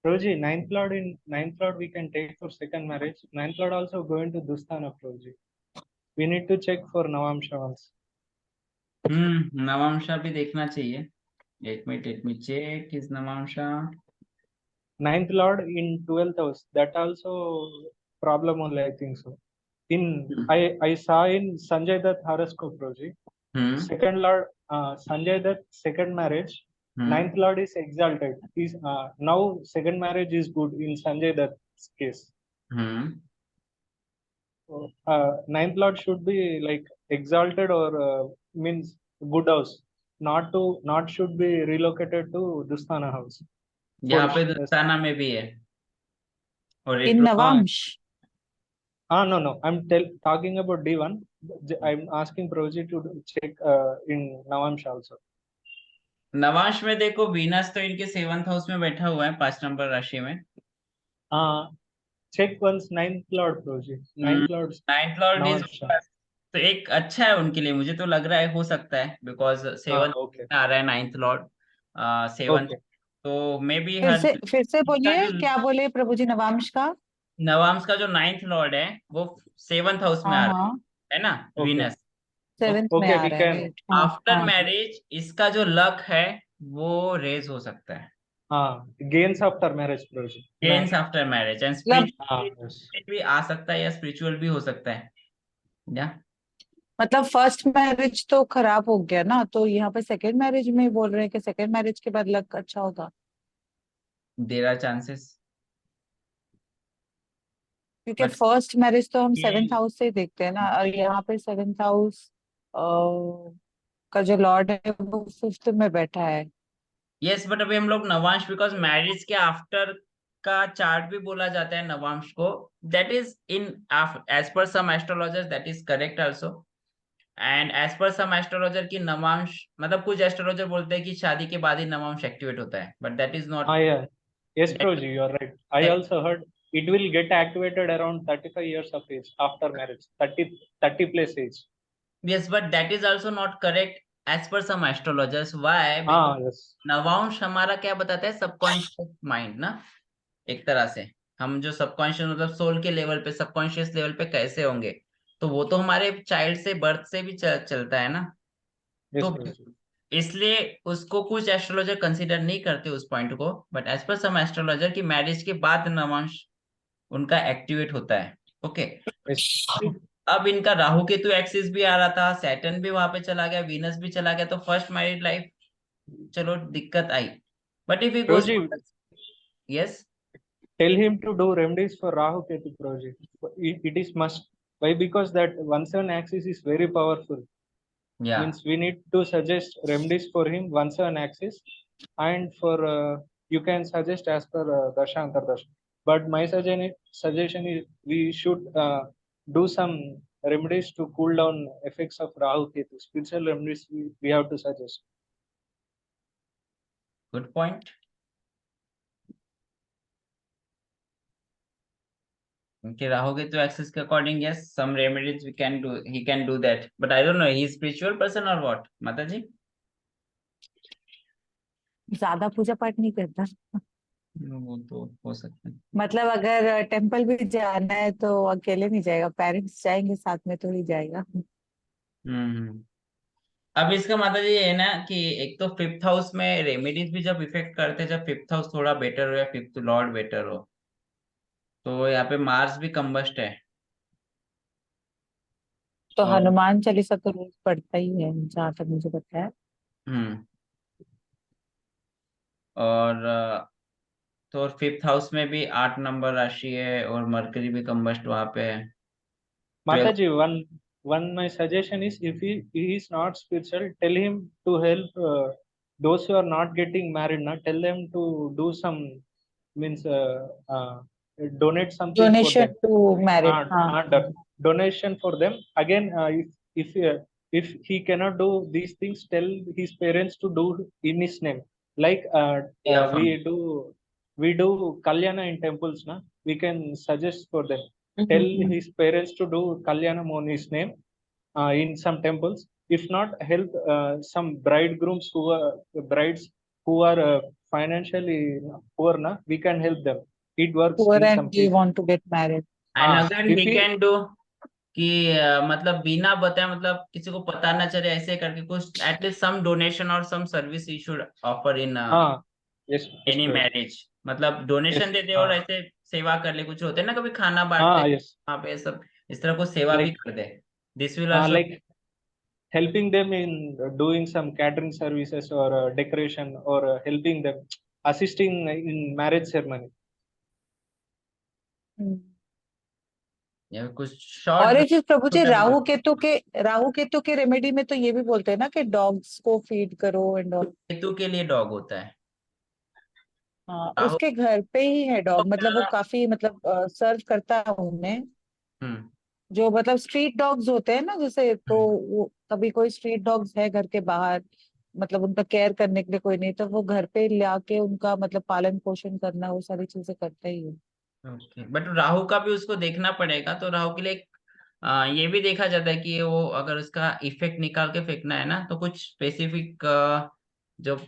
Roji, ninth lord we can take for second marriage. Ninth lord also going to Dusthana, Roji. We need to check for Navamsha once. नवांशा भी देखना चाहिए, let me check his नवांशा। Ninth lord in 12th house. That also problem only, I think so. I saw in Sanjay Dutt horoscope, Roji. Hmm Second lord, Sanjay Dutt second marriage. Hmm Ninth lord is exalted. Is now second marriage is good in Sanjay Dutt's case. Hmm So, ninth lord should be like exalted or means good house, not should be relocated to Dusthana house. यहाँ For पे दोस्ताना में भी है, और इन retro. Navamsa. no, I'm talking about D1. I'm asking Proji to check in Navamsha also. Navamsa में देखो, वीनस तो इनके 7th हाउस में बैठा हुआ है, 5 नंबर राशि में। Uh, check once ninth lord, Prabhuji. Ninth lord's ninth Lord is, Navamsha. तो एक अच्छा है उनके लिए, मुझे तो लग रहा है हो सकता है, बिकॉज सेवन Okay. आ रहा है नाइन्थ लॉर्ड, सेवन, Okay. तो मे बी फिर हर से फिर से इसका बोलिए, जो क्या बोले प्रभु जी? नवांश का? नवांश का जो नाइन्थ लॉर्ड है वो सेवंथ हाउस में हाँ आ रहा हाँ, है ना, Okay. वीनस। सेवेंथ में Okay, आ we रहा है, can. राइट? हाँ आफ्टर हाँ। मैरिज इसका जो लक है वो रेज हो सकता है, Gains after marriage, Prabhuji. Gains after marriage, and मतलब Yes. भी आ सकता है या स्पिरिचुअल भी हो सकता है, या मतलब फर्स्ट मैरिज तो खराब हो गया ना, तो यहाँ पे सेकंड मैरिज में बोल रहे हैं कि सेकंड मैरिज के बाद लक अच्छा होगा, देयर आर चांसेस, क्योंकि बट फर्स्ट मैरिज तो हम सेवेंथ हाउस से ही देखते हैं ना, और यहाँ पे सेवेंथ हाउस का जो लॉर्ड है वो फिफ्थ में बैठा है। यस, बट अभी हम लोग नवांश, बिकॉज मैरिज के आफ्टर का चार्ट भी बोला जाता है नवांश को, that is in as per some astrologers that is correct also, and as per some astrologer की नवांश, मतलब कुछ एस्ट्रोलॉजर बोलते हैं कि शादी के बाद ही नवांश एक्टिवेट होता है, but that is not, Yeah. Yes, Prabhuji, you are right. I also heard it will get activated around 35 years of age after marriage, 30 plus age. yes, but that is also not correct as per some astrologers. Why? Because Yes. Navamsa हमारा क्या बताता है, subconscious mind ना, एक तरह से हम जो सबकॉन्शियस मतलब सोल के लेवल पे, सबकॉन्शियस लेवल पे कैसे होंगे, तो वो तो हमारे चाइल्ड से, बर्थ से भी चलता है ना, Yes, तो Prabhuji. इसलिए उसको कुछ एस्ट्रोलॉजर कंसीडर नहीं करते उस पॉइंट को, but as per some astrologer की मैरिज के बाद नवांश उनका एक्टिवेट होता है। Okay, Yes. अब इनका राहु केतु एक्सिस भी आ रहा था, सैटर्न भी वहां पे चला गया, वीनस भी चला गया, तो फर्स्ट मैरिड लाइफ चलो दिक्कत आई, but if he goes, Prabhuji, yes, tell him to do remedies for Rahu Ketu, Prabhuji. It is must. Why? Because that 1/7 axis is very powerful. या Means we need to suggest remedies for him 1/7 axis, and for you can suggest as per Darsha Antardarsha. But my suggestion is we should do some remedies to cool down effects of Rahu Ketu. Spiritual remedies we have to suggest. Good point. उनके Rahu Ketu axis के according, yes, some remedies we can do, he can do that, but I don't know he is spiritual person और what, माता जी। ज्यादा पूजा पाठ नहीं करता। वो तो हो सकता है। मतलब अगर टेम्पल भी जाना है तो अकेले नहीं जाएगा, पेरेंट्स जाएंगे साथ में तो ही जाएगा। हम्म। अब इसका माता जी ये है ना कि एक तो फिफ्थ हाउस में रेमेडीज भी जब इफेक्ट करते हैं, जब फिफ्थ हाउस थोड़ा बेटर हो या फिफ्थ लॉर्ड बेटर हो, तो यहाँ पे मार्स भी कंबस्ट है, तो और हनुमान चालीसा तो रोज पढ़ता ही है जहाँ तक मुझे पता है। हम्म, और तो फिफ्थ हाउस में भी 8 नंबर राशि है, और मरकरी भी कंबस्ट वहां पे है, 12th। Mataji, one my suggestion is if he is not spiritual, tell him to help those who are not getting married. Now tell them to do some means donate something for donation them. To married, uh, हाँ Donation for them again. If he cannot do these things, tell his parents to do in his name, like या we do kalyana in temples na. We can suggest for them, tell his parents to do kalyanam on his name in some temples. If not, help some bridegrooms who are brides who are financially poor na, we can help them. It works poor in and some we cases. Want to get married. And अगर If he he can do कि मतलब बिना बताए, मतलब किसी को पता ना चले, ऐसे करके कुछ एटलीस्ट सम डोनेशन और some service he should offer in हाँ, yes, एनी bro. मैरिज, मतलब डोनेशन Yes, दे दे और ऐसे सेवा कर ले, कुछ होते हैं ना कभी खाना बांटते yes. वहां पे, सब इस तरह कुछ सेवा भी Like, कर दे, this will also. like helping them in doing some catering services or decoration or helping them, assisting in marriage ceremony. या कुछ और शॉर्ट एक चीज प्रभु जी, छोटा मोटा। राहु केतु के रेमेडी में तो ये भी बोलते हैं ना कि डॉग्स को फीड करो एंड ऑल। केतु के लिए डॉग होता है, हाँ, राहु उसके घर पे ही है को डॉग, मतलब वो ज्यादा। काफी मतलब सर्व करता है उन्हें। हम्म जो मतलब स्ट्रीट डॉग्स होते हैं ना जैसे, तो वो कभी कोई स्ट्रीट डॉग्स है घर के बाहर, मतलब उनका केयर करने के लिए कोई नहीं, तो वो घर पे ले आके उनका मतलब पालन पोषण करना, वो सारी चीजें करता ही है। ओके, बट राहु का भी उसको देखना पड़ेगा। तो राहु के लिए ये भी देखा जाता है कि वो अगर उसका इफेक्ट निकाल के फेंकना है ना, तो कुछ स्पेसिफिक जो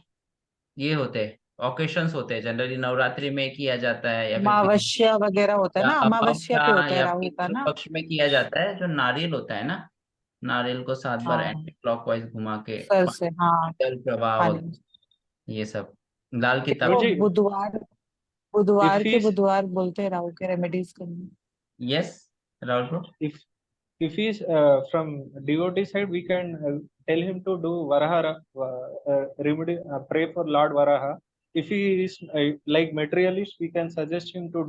ये होते हैं, ओकेशंस होते हैं, जनरली नवरात्रि में किया जाता है, या फिर अमावस्या वगैरह होता है या ना, अमावस्या अमावस्या पे होता है या राहु का पितृ ना। पक्ष में किया जाता है। जो नारियल होता है ना, नारियल को 7 बार हाँ, एंटी क्लॉकवाइज घुमा के सर से, हाँ, जल प्रवाह पानी। वगैरह, ये सब लाल किताब। वो Guruji, बुधवार, if बुधवार के he's बुधवार बोलते हैं राहु के रेमेडीज करने। Yes Rahul bro. if if he's from devotee side, we can tell him to do remedy, pray for Lord Varaha. If he is like materialist, we can suggest him to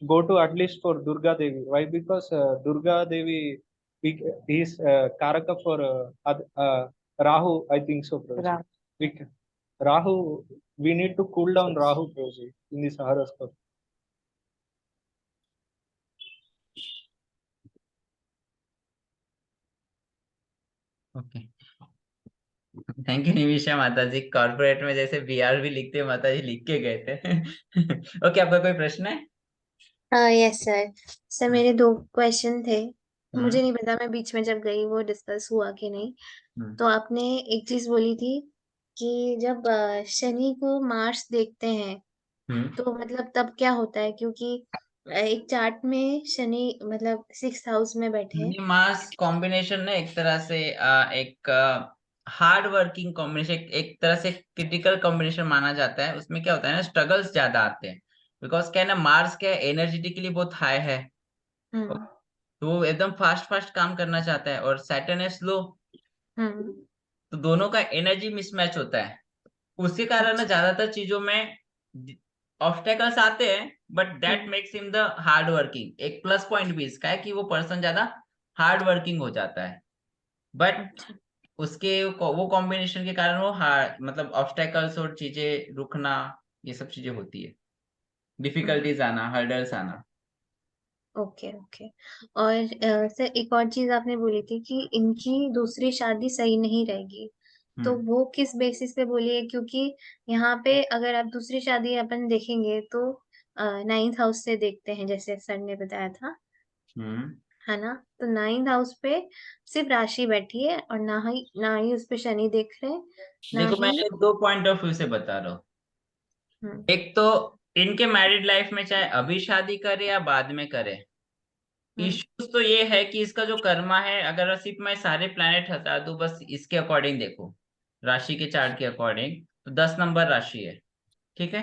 go to at least for Durga Devi. Why? Because Durga Devi is Karaka for Rahu, I think so, Prabhuji. Rahu. Rahu, we need to cool down Rahu, Prabhuji, in this horoscope. Okay, thank you Nimisha माता जी। Corporate में जैसे B R भी लिखते हैं, माता जी लिख के गए थे। ओके, आपका कोई प्रश्न है? Yes sir. सर मेरे 2 क्वेश्चन थे। हम्म मुझे नहीं पता मैं बीच में जब गई वो डिस्कस हुआ कि नहीं। हम्म तो आपने एक चीज बोली थी कि जब शनि को मार्स देखते हैं हम्म। तो मतलब तब क्या होता है, क्योंकि एक चार्ट में शनि मतलब 6th हाउस में बैठे हैं। ये मास कॉम्बिनेशन ना एक तरह से एक हार्ड वर्किंग कॉम्बिनेशन, एक तरह से क्रिटिकल कॉम्बिनेशन माना जाता है। उसमें क्या होता है ना, स्ट्रगल्स ज्यादा आते हैं। बिकॉज क्या है ना, मार्स क्या है, एनर्जेटिकली बहुत हाई है, हम्म तो वो एकदम फास्ट फास्ट काम करना चाहता है, और सैटर्न है स्लो। हम्म। तो दोनों का एनर्जी मिसमैच होता है। उसके कारण ना अच्छा। ज्यादातर चीजों में ऑब्स्टेकल्स आते हैं, but that hmm. Makes him the hard working. एक प्लस पॉइंट भी इसका है कि वो पर्सन ज्यादा हार्ड वर्किंग हो जाता है। बट अच्छा। उसके वो कॉम्बिनेशन के कारण वो हार्ड, मतलब ऑब्स्टेकल्स और चीजें रुकना, ये सब चीजें होती है, हम्म। डिफिकल्टीज आना, हर्डल्स आना। Okay okay. और सर एक और चीज आपने बोली थी कि इनकी दूसरी शादी सही नहीं रहेगी। तो हम्म वो किस बेसिस पे बोली है, क्योंकि यहाँ पे अगर आप दूसरी शादी अपन देखेंगे तो 9th हाउस से देखते हैं जैसे सर ने बताया था, हम्म। है ना। तो 9th हाउस पे सिर्फ राशि बैठी है और ना ही उस पे शनि देख रहे हैं, ना देखो, ही। मैं 2 पॉइंट ऑफ व्यू से बता रहा हूँ। हम्म एक तो इनके मैरिड लाइफ में चाहे अभी शादी करे या बाद में करे, हम्म इश्यूज तो ये है कि इसका जो कर्मा है, अगर सिर्फ मैं सारे प्लैनेट हटा दूं, बस इसके अकॉर्डिंग देखो, राशि के चार्ट के अकॉर्डिंग, तो 10 नंबर राशि है, ठीक है।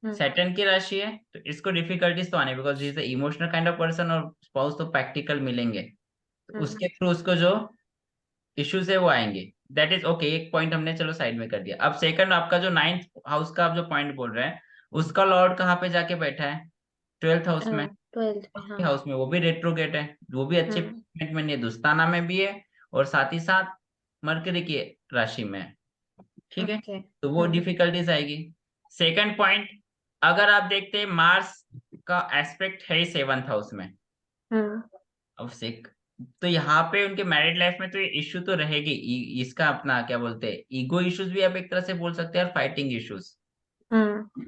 हम्म सैटर्न की राशि है, तो इसको डिफिकल्टीज तो आने, because is emotional kind of person, और स्पाउस तो प्रैक्टिकल मिलेंगे, तो हम्म उसके थ्रू उसको जो इश्यूज है वो आएंगे। दैट इज ओके, एक पॉइंट हमने चलो साइड में कर दिया। अब सेकंड, आपका जो 9th हाउस का आप जो पॉइंट बोल रहे हैं, उसका लॉर्ड कहाँ पे जाके बैठा है? 12th हाउस में। 12th में, हाँ। हाउस में वो भी रेट्रोगेट है, वो भी अच्छे हम्म। प्लेसमेंट में नहीं है, दोस्ताना में भी है, और साथ ही साथ मरकरी की राशि में है, ठीक है। ओके। तो वो डिफिकल्टीज आएगी। सेकंड पॉइंट, अगर आप देखते हैं मार्स का एस्पेक्ट है 7th हाउस में, हम्म अब सेक तो यहाँ पे उनके मैरिड लाइफ में तो ये इश्यू तो रहेगी। इसका अपना क्या बोलते हैं, ईगो इश्यूज भी आप एक तरह से बोल सकते हैं, और फाइटिंग इश्यूज, हम्म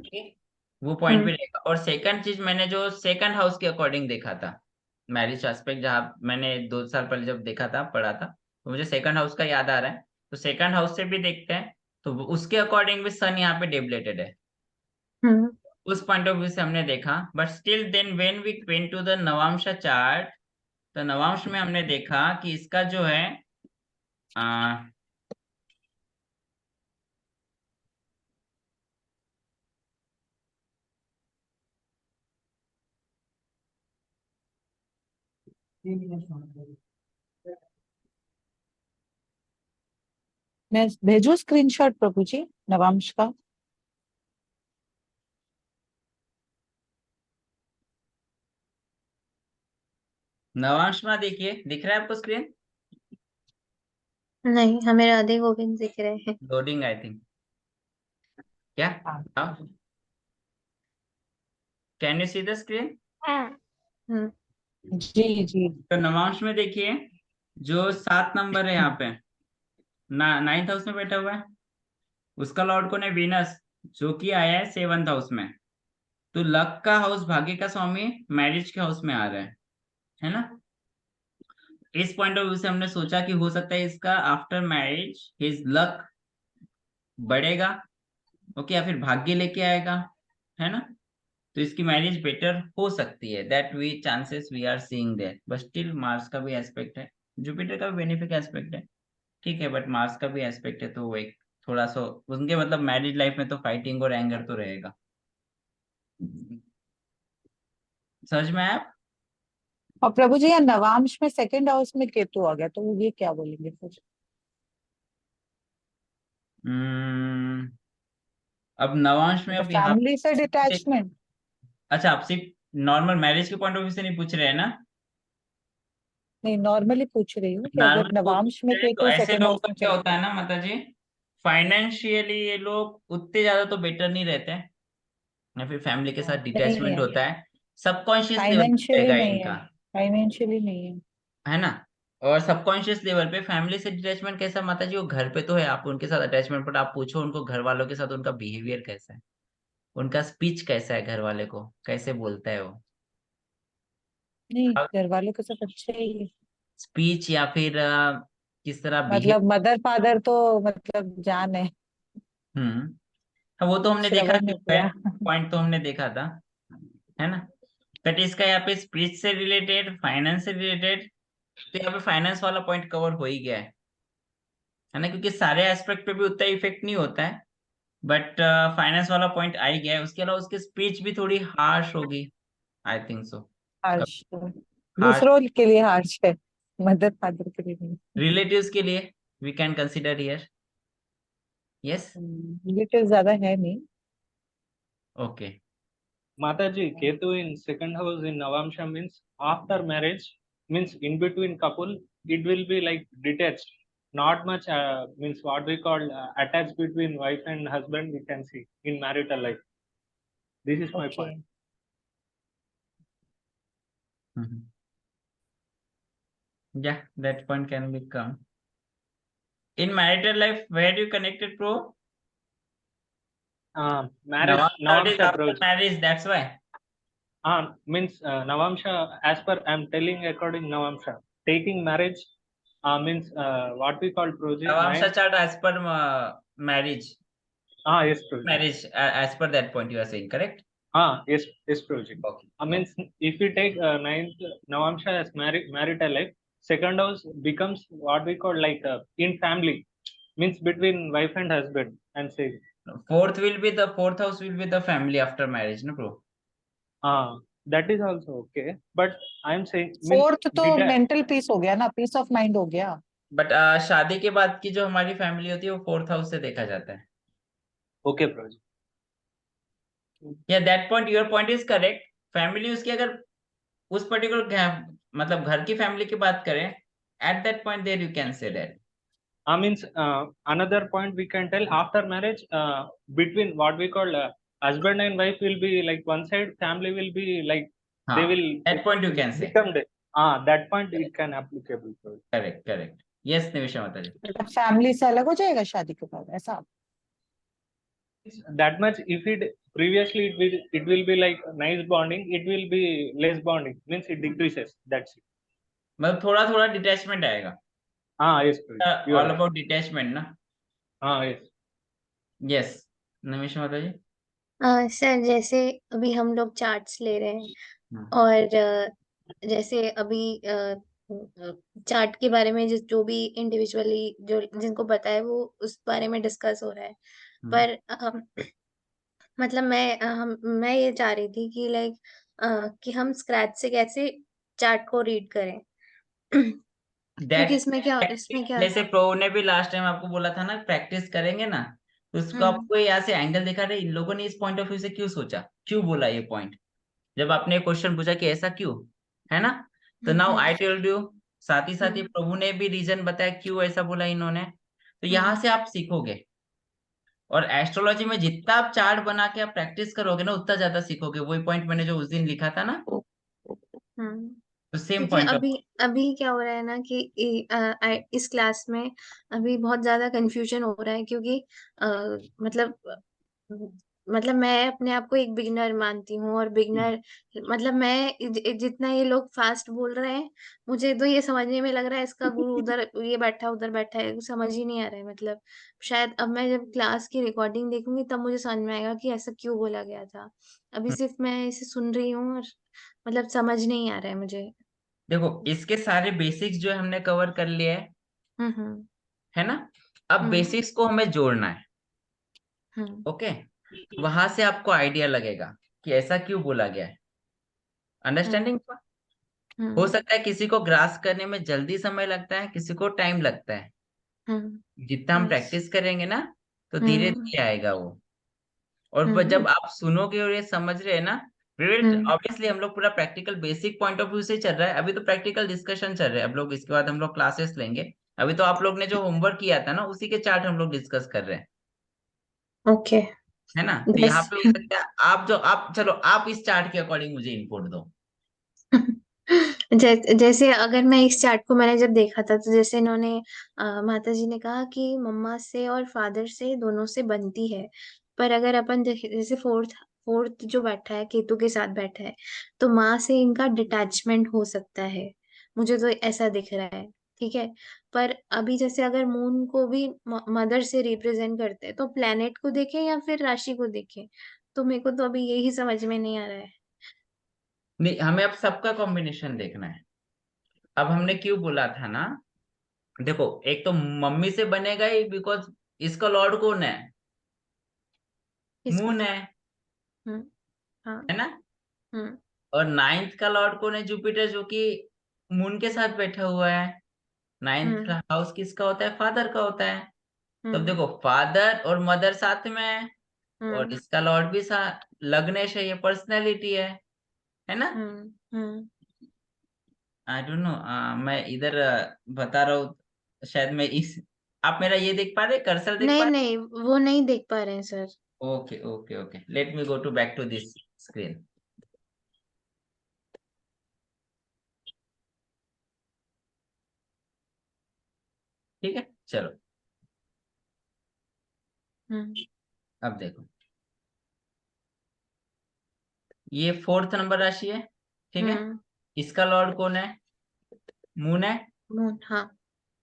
वो पॉइंट भी हम्म रहेगा। और सेकंड चीज, मैंने जो सेकंड हाउस के अकॉर्डिंग देखा था मैरिज एस्पेक्ट, जहाँ मैंने 2 साल पहले जब देखा था, पढ़ा था, तो मुझे सेकंड हाउस का याद आ रहा है। तो सेकंड हाउस से भी देखते हैं, तो उसके अकॉर्डिंग भी सन यहाँ पे डेबिलेटेड है। हम्म उस पॉइंट ऑफ व्यू से हमने देखा, but still then when we went to the Navamsa chart, तो नवांश में हमने देखा कि इसका जो है आ, मैं भेजू स्क्रीनशॉट प्रभु जी नवांश का? नवांश में देखिए, दिख रहा है आपको स्क्रीन? नहीं, हमें राधे गोविंद दिख रहे हैं। लोडिंग आई थिंक, क्या? हाँ can you see the screen? हाँ। हम्म जी जी। तो नवांश में देखिए, जो 7 नंबर है यहाँ पे, 9th हाउस में बैठा हुआ है, उसका लॉर्ड कौन है? वीनस, जो कि आया है 7th हाउस में। तो लक का हाउस भाग्य का स्वामी मैरिज के हाउस में आ रहा है ना। इस पॉइंट ऑफ व्यू से हमने सोचा कि हो सकता है इसका आफ्टर मैरिज हिज लक बढ़ेगा, ओके, या फिर भाग्य लेके आएगा, है ना। तो इसकी मैरिज बेटर हो सकती है, that we chances we are seeing there. But still Mars का भी एस्पेक्ट है, जुपिटर का भी बेनिफिक एस्पेक्ट है, ठीक है, बट मार्स का भी एस्पेक्ट है, तो वो एक थोड़ा सा उनके मतलब मैरिज लाइफ में तो फाइटिंग और एंगर तो रहेगा। समझ में आया आप? और प्रभु जी, यहाँ नवांश में सेकंड हाउस में केतु आ गया, तो ये क्या बोलेंगे फिर? हम्म, अब नवांश में मतलब अब यहाँ, फैमिली से डिटैचमेंट? अच्छा आप सिर्फ नॉर्मल मैरिज के पॉइंट ऑफ व्यू से नहीं पूछ रहे हैं ना? नहीं, नॉर्मली पूछ रही हूँ कि अगर नॉर्मल पूछ नवांश में रहे हैं तो केतु ऐसे सेकंड लोगों हाउस का में क्या चला होता है ना माता जी, फाइनेंशियली ये लोग उतने ज्यादा तो बेटर नहीं रहते हैं, या फिर फैमिली के हाँ, साथ नहीं डिटैचमेंट है, होता है, सबकॉन्शियस लेवल पे फाइनेंशियली रहेगा नहीं है, इनका, फाइनेंशियली नहीं है। है ना। और सबकॉन्शियस लेवल पे फैमिली से डिटैचमेंट कैसा माता जी, वो घर पे तो है, आप उनके साथ अटैचमेंट, पर आप पूछो उनको घर वालों के साथ उनका बिहेवियर कैसा है, उनका स्पीच कैसा है, घर वाले को कैसे बोलता है वो, नहीं, घर वालों के साथ अच्छा ही है। स्पीच या फिर किस तरह बिहेव। मतलब मदर फादर तो मतलब जान है, हम्म, हाँ, वो तो हमने देखा श्रवण कि ने किया। पॉइंट तो हमने देखा था, है ना। बट इसका यहाँ पे स्पीच से रिलेटेड, फाइनेंस से रिलेटेड, तो यहाँ पे फाइनेंस वाला पॉइंट कवर हो ही गया है ना, क्योंकि सारे एस्पेक्ट पे भी उतना इफेक्ट नहीं होता है, बट फाइनेंस वाला पॉइंट आ ही गया है। उसके अलावा उसकी स्पीच भी थोड़ी हार्श होगी, I think so, harsh, harsh दूसरों के लिए हार्श है, मदर फादर के लिए नहीं। रिलेटिव्स के लिए we can consider here, yes, relative ज्यादा है नहीं। Okay. Mataji, Ketu in second house in Navamsha means after marriage, means in between couple, it will be like detached. Not much means what we call attached between wife and husband, we can see in marital life. This is my okay, point. Yeah, that point can become in marital life. Where do you connect it, bro? Marriage, Navamsha is Navamsha after approach. marriage, that's why. Means Navamsha, as per I'm telling according Navamsha, taking marriage means what we call project Navamsha 9. chart as per marriage. Yes, project. Marriage as per that point you are saying, correct? Yes, yes, project. Okay. Means if we take ninth Navamsha as marital life, second house becomes what we call like in family, means between wife and husband, and say Fourth house will be the family after marriage, no, bro? that is also okay. But I'm saying means fourth तो mental peace हो गया ना, piece of mind हो गया। But शादी के बाद की जो हमारी फैमिली होती है वो फोर्थ हाउस से देखा जाता है। okay, project. या that point, your point is correct. Family उसकी अगर उस पर्टिकुलर मतलब घर की फैमिली की बात करें, at that point there you can say that. Means another point we can tell after marriage between what we call husband and wife will be like one side, family will be like they हाँ, will that point you can से, become the that point it can applicable. Correct correct, yes Nimisha माता जी। मतलब family से अलग हो जाएगा शादी के बाद, ऐसा? That much if it previously it will be like nice bonding, it will be less bonding, means it decreases, that's it. मतलब थोड़ा थोड़ा डिटैचमेंट आएगा, Yes, please. You are all right. About detachment ना। Yes. यस निमिषा माता जी। Sir जैसे अभी हम लोग चार्ट्स ले रहे हैं हम्म, और जैसे अभी चार्ट के बारे में जो भी इंडिविजुअली जो जिनको पता है वो उस बारे में डिस्कस हो रहा है, हम्म। पर मतलब मैं ये चाह रही थी कि लाइक कि हम स्क्रैच से कैसे चार्ट को रीड करें क्योंकि इसमें क्या जैसे प्रो ने भी लास्ट टाइम आपको बोला था ना, प्रैक्टिस करेंगे ना, तो उसको आपको यहाँ से एंगल दिखा रहे, इन लोगों ने इस पॉइंट ऑफ व्यू से क्यों सोचा, क्यों बोला ये पॉइंट, जब आपने क्वेश्चन पूछा कि ऐसा क्यों, है ना। तो नाउ आई टेल्ड यू, साथ ही साथ ही प्रभु ने भी रीजन बताया क्यों ऐसा बोला इन्होंने, तो यहाँ से आप सीखोगे। और एस्ट्रोलॉजी में जितना आप चार्ट बना के आप प्रैक्टिस करोगे ना, उतना ज्यादा सीखोगे। वही पॉइंट मैंने जो उस दिन लिखा था ना, तो सेम क्योंकि पॉइंट ऑफ, अभी अभी क्या हो रहा है ना कि इस क्लास में अभी बहुत ज्यादा कंफ्यूजन हो रहा है क्योंकि मतलब मतलब मैं अपने आप को एक बिगिनर मानती हूँ, और बिगिनर मतलब मैं जितना ये लोग फास्ट बोल रहे हैं, मुझे तो ये समझने में लग रहा है इसका गुरु उधर ये बैठा उधर बैठा है, समझ ही नहीं आ रहा है। मतलब शायद अब मैं जब क्लास की रिकॉर्डिंग देखूंगी तब मुझे समझ में आएगा कि ऐसा क्यों बोला गया था। अभी सिर्फ मैं इसे सुन रही हूँ और मतलब समझ नहीं आ रहा है मुझे। देखो, इसके सारे बेसिक्स जो है हमने कवर कर लिए है हम्म है ना। अब हम्म बेसिक्स को हमें जोड़ना है। हम्म ओके, वहां से आपको आइडिया लगेगा कि ऐसा क्यों बोला गया है। हम्म अंडरस्टैंडिंग। हो हम्म सकता है किसी को ग्रास करने में जल्दी समय लगता है, किसी को टाइम लगता है। जितना हम यस प्रैक्टिस करेंगे ना, तो धीरे हम्म धीरे आएगा वो। और हम्म जब आप सुनोगे और ये समझ रहे हैं ना, विल हम्म ऑब्वियसली हम लोग पूरा practical basic point of view से चल रहा है। अभी तो प्रैक्टिकल डिस्कशन चल रहा है, अब लोग इसके बाद हम लोग क्लासेस लेंगे। अभी तो आप लोग ने जो होमवर्क किया था ना, उसी के चार्ट हम लोग डिस्कस कर रहे हैं, ओके। है ना। तो यहाँ बस पे हो सकता है आप चलो आप इस चार्ट के अकॉर्डिंग मुझे इनपुट दो। जैसे अगर मैं इस चार्ट को मैंने जब देखा था, तो जैसे इन्होंने माता जी ने कहा कि मम्मा से और फादर से दोनों से बनती है। पर अगर अपन देखें, जैसे फोर्थ फोर्थ जो बैठा है केतु के साथ बैठा है, तो माँ से इनका डिटैचमेंट हो सकता है। मुझे तो ऐसा दिख रहा है। ठीक है। पर अभी जैसे अगर मून को भी मदर से रिप्रेजेंट करते हैं, तो प्लेनेट को देखें या फिर राशि को देखें? तो मेरे को तो अभी यही समझ में नहीं आ रहा है। नहीं, हमें अब सबका कॉम्बिनेशन देखना है। अब हमने क्यों बोला था ना, देखो एक तो मम्मी से बनेगा ही, बिकॉज इसका लॉर्ड कौन है, इसका। मून है हम्म। हाँ। है ना। हम्म और नाइन्थ का लॉर्ड कौन है, जुपिटर, जो कि मून के साथ बैठा हुआ है। नाइन्थ हम्म का हाउस किसका होता है, फादर का होता है। तब हम्म देखो फादर और मदर साथ में है, और हम्म इसका लॉर्ड भी साथ, लग्नेश है, ये पर्सनैलिटी है ना। हम्म। आई डोंट नो, मैं इधर बता रहा हूँ, शायद मैं इस, आप मेरा ये देख पा रहे, कर्सर देख नहीं पा नहीं, वो नहीं देख पा रहे हैं सर। रहे। Okay okay okay, let me go to back to this screen. ठीक है, चलो हम्म अब देखो, ये फोर्थ नंबर राशि है, ठीक है। हम्म इसका लॉर्ड कौन है, मून है। मून। हाँ।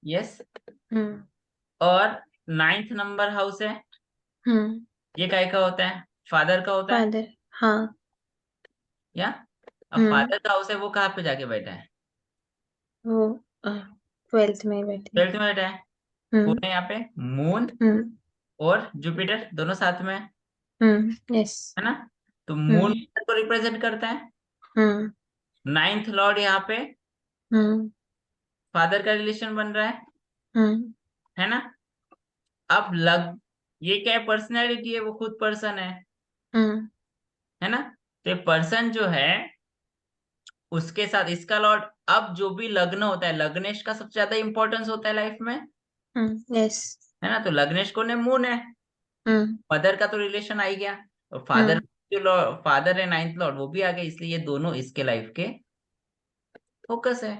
यस। हम्म और नाइन्थ नंबर हाउस है, हम्म ये काय का होता है, फादर का होता है। फादर। हाँ। या अब हम्म। फादर का हाउस है, वो कहाँ पे जाके बैठा है, वो 12th में बैठे। ट्वेल्थ में बैठा है। कौन हम्म है यहाँ पे, मून हम्म और जुपिटर दोनों साथ में यस। है ना। तो मून हम्म को रिप्रेजेंट करता है। हम्म नाइन्थ लॉर्ड यहाँ पे हम्म फादर का रिलेशन बन रहा हम्म है ना। अब लग, ये क्या है, पर्सनैलिटी है, वो खुद पर्सन हम्म है ना। तो पर्सन जो है, उसके साथ इसका लॉर्ड, अब जो भी लग्न होता है, लग्नेश का सबसे ज्यादा इंपॉर्टेंस होता है लाइफ में, यस। है ना। तो लग्नेश को ने मून है, हम्म मदर का तो रिलेशन आ ही गया, और फादर, हम्म जो फादर है नाइन्थ लॉर्ड, वो भी आ गए, इसलिए ये दोनों इसके लाइफ के फोकस है।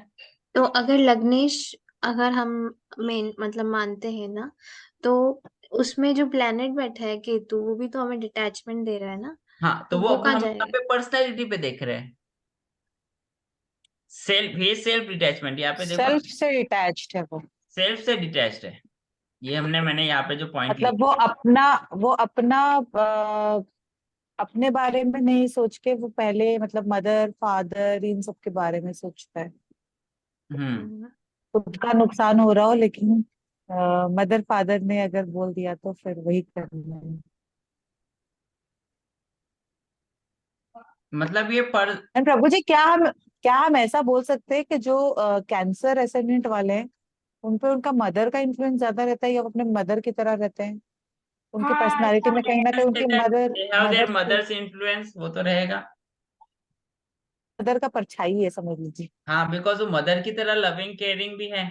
तो अगर लग्नेश, अगर हम मेन मतलब मानते हैं ना, तो उसमें जो प्लेनेट बैठा है केतु, वो भी तो हमें डिटैचमेंट दे रहा है ना। हाँ, तो तो वो वो अभी कहाँ हम यहाँ जाएगा? पे पर्सनैलिटी पे देख रहे हैं, सेल्फ, ये सेल्फ डिटैचमेंट, यहाँ पे देखो, सेल्फ से डिटैच्ड है वो। सेल्फ से डिटैच्ड है। ये मैंने यहाँ पे जो पॉइंट मतलब लिखे, वो अपना अपने बारे में नहीं सोच के वो पहले मतलब मदर फादर इन सब के बारे में सोचता है। हम्म, हम्म, खुद का नुकसान हो रहा हो, लेकिन मदर फादर ने अगर बोल दिया तो फिर वही करना है। मतलब ये पर, एंड प्रभु जी, क्या हम ऐसा बोल सकते हैं कि जो कैंसर एसेंडेंट वाले हैं उन पे उनका मदर का इन्फ्लुएंस ज्यादा रहता है, या वो अपने मदर की तरह रहते हैं? उनकी हाँ, पर्सनालिटी में कहीं ना कहीं उनकी mother they have their mother mother's influence, वो तो रहेगा। मदर का परछाई है, समझ लीजिए। हाँ, बिकॉज वो मदर की तरह लविंग केयरिंग भी है।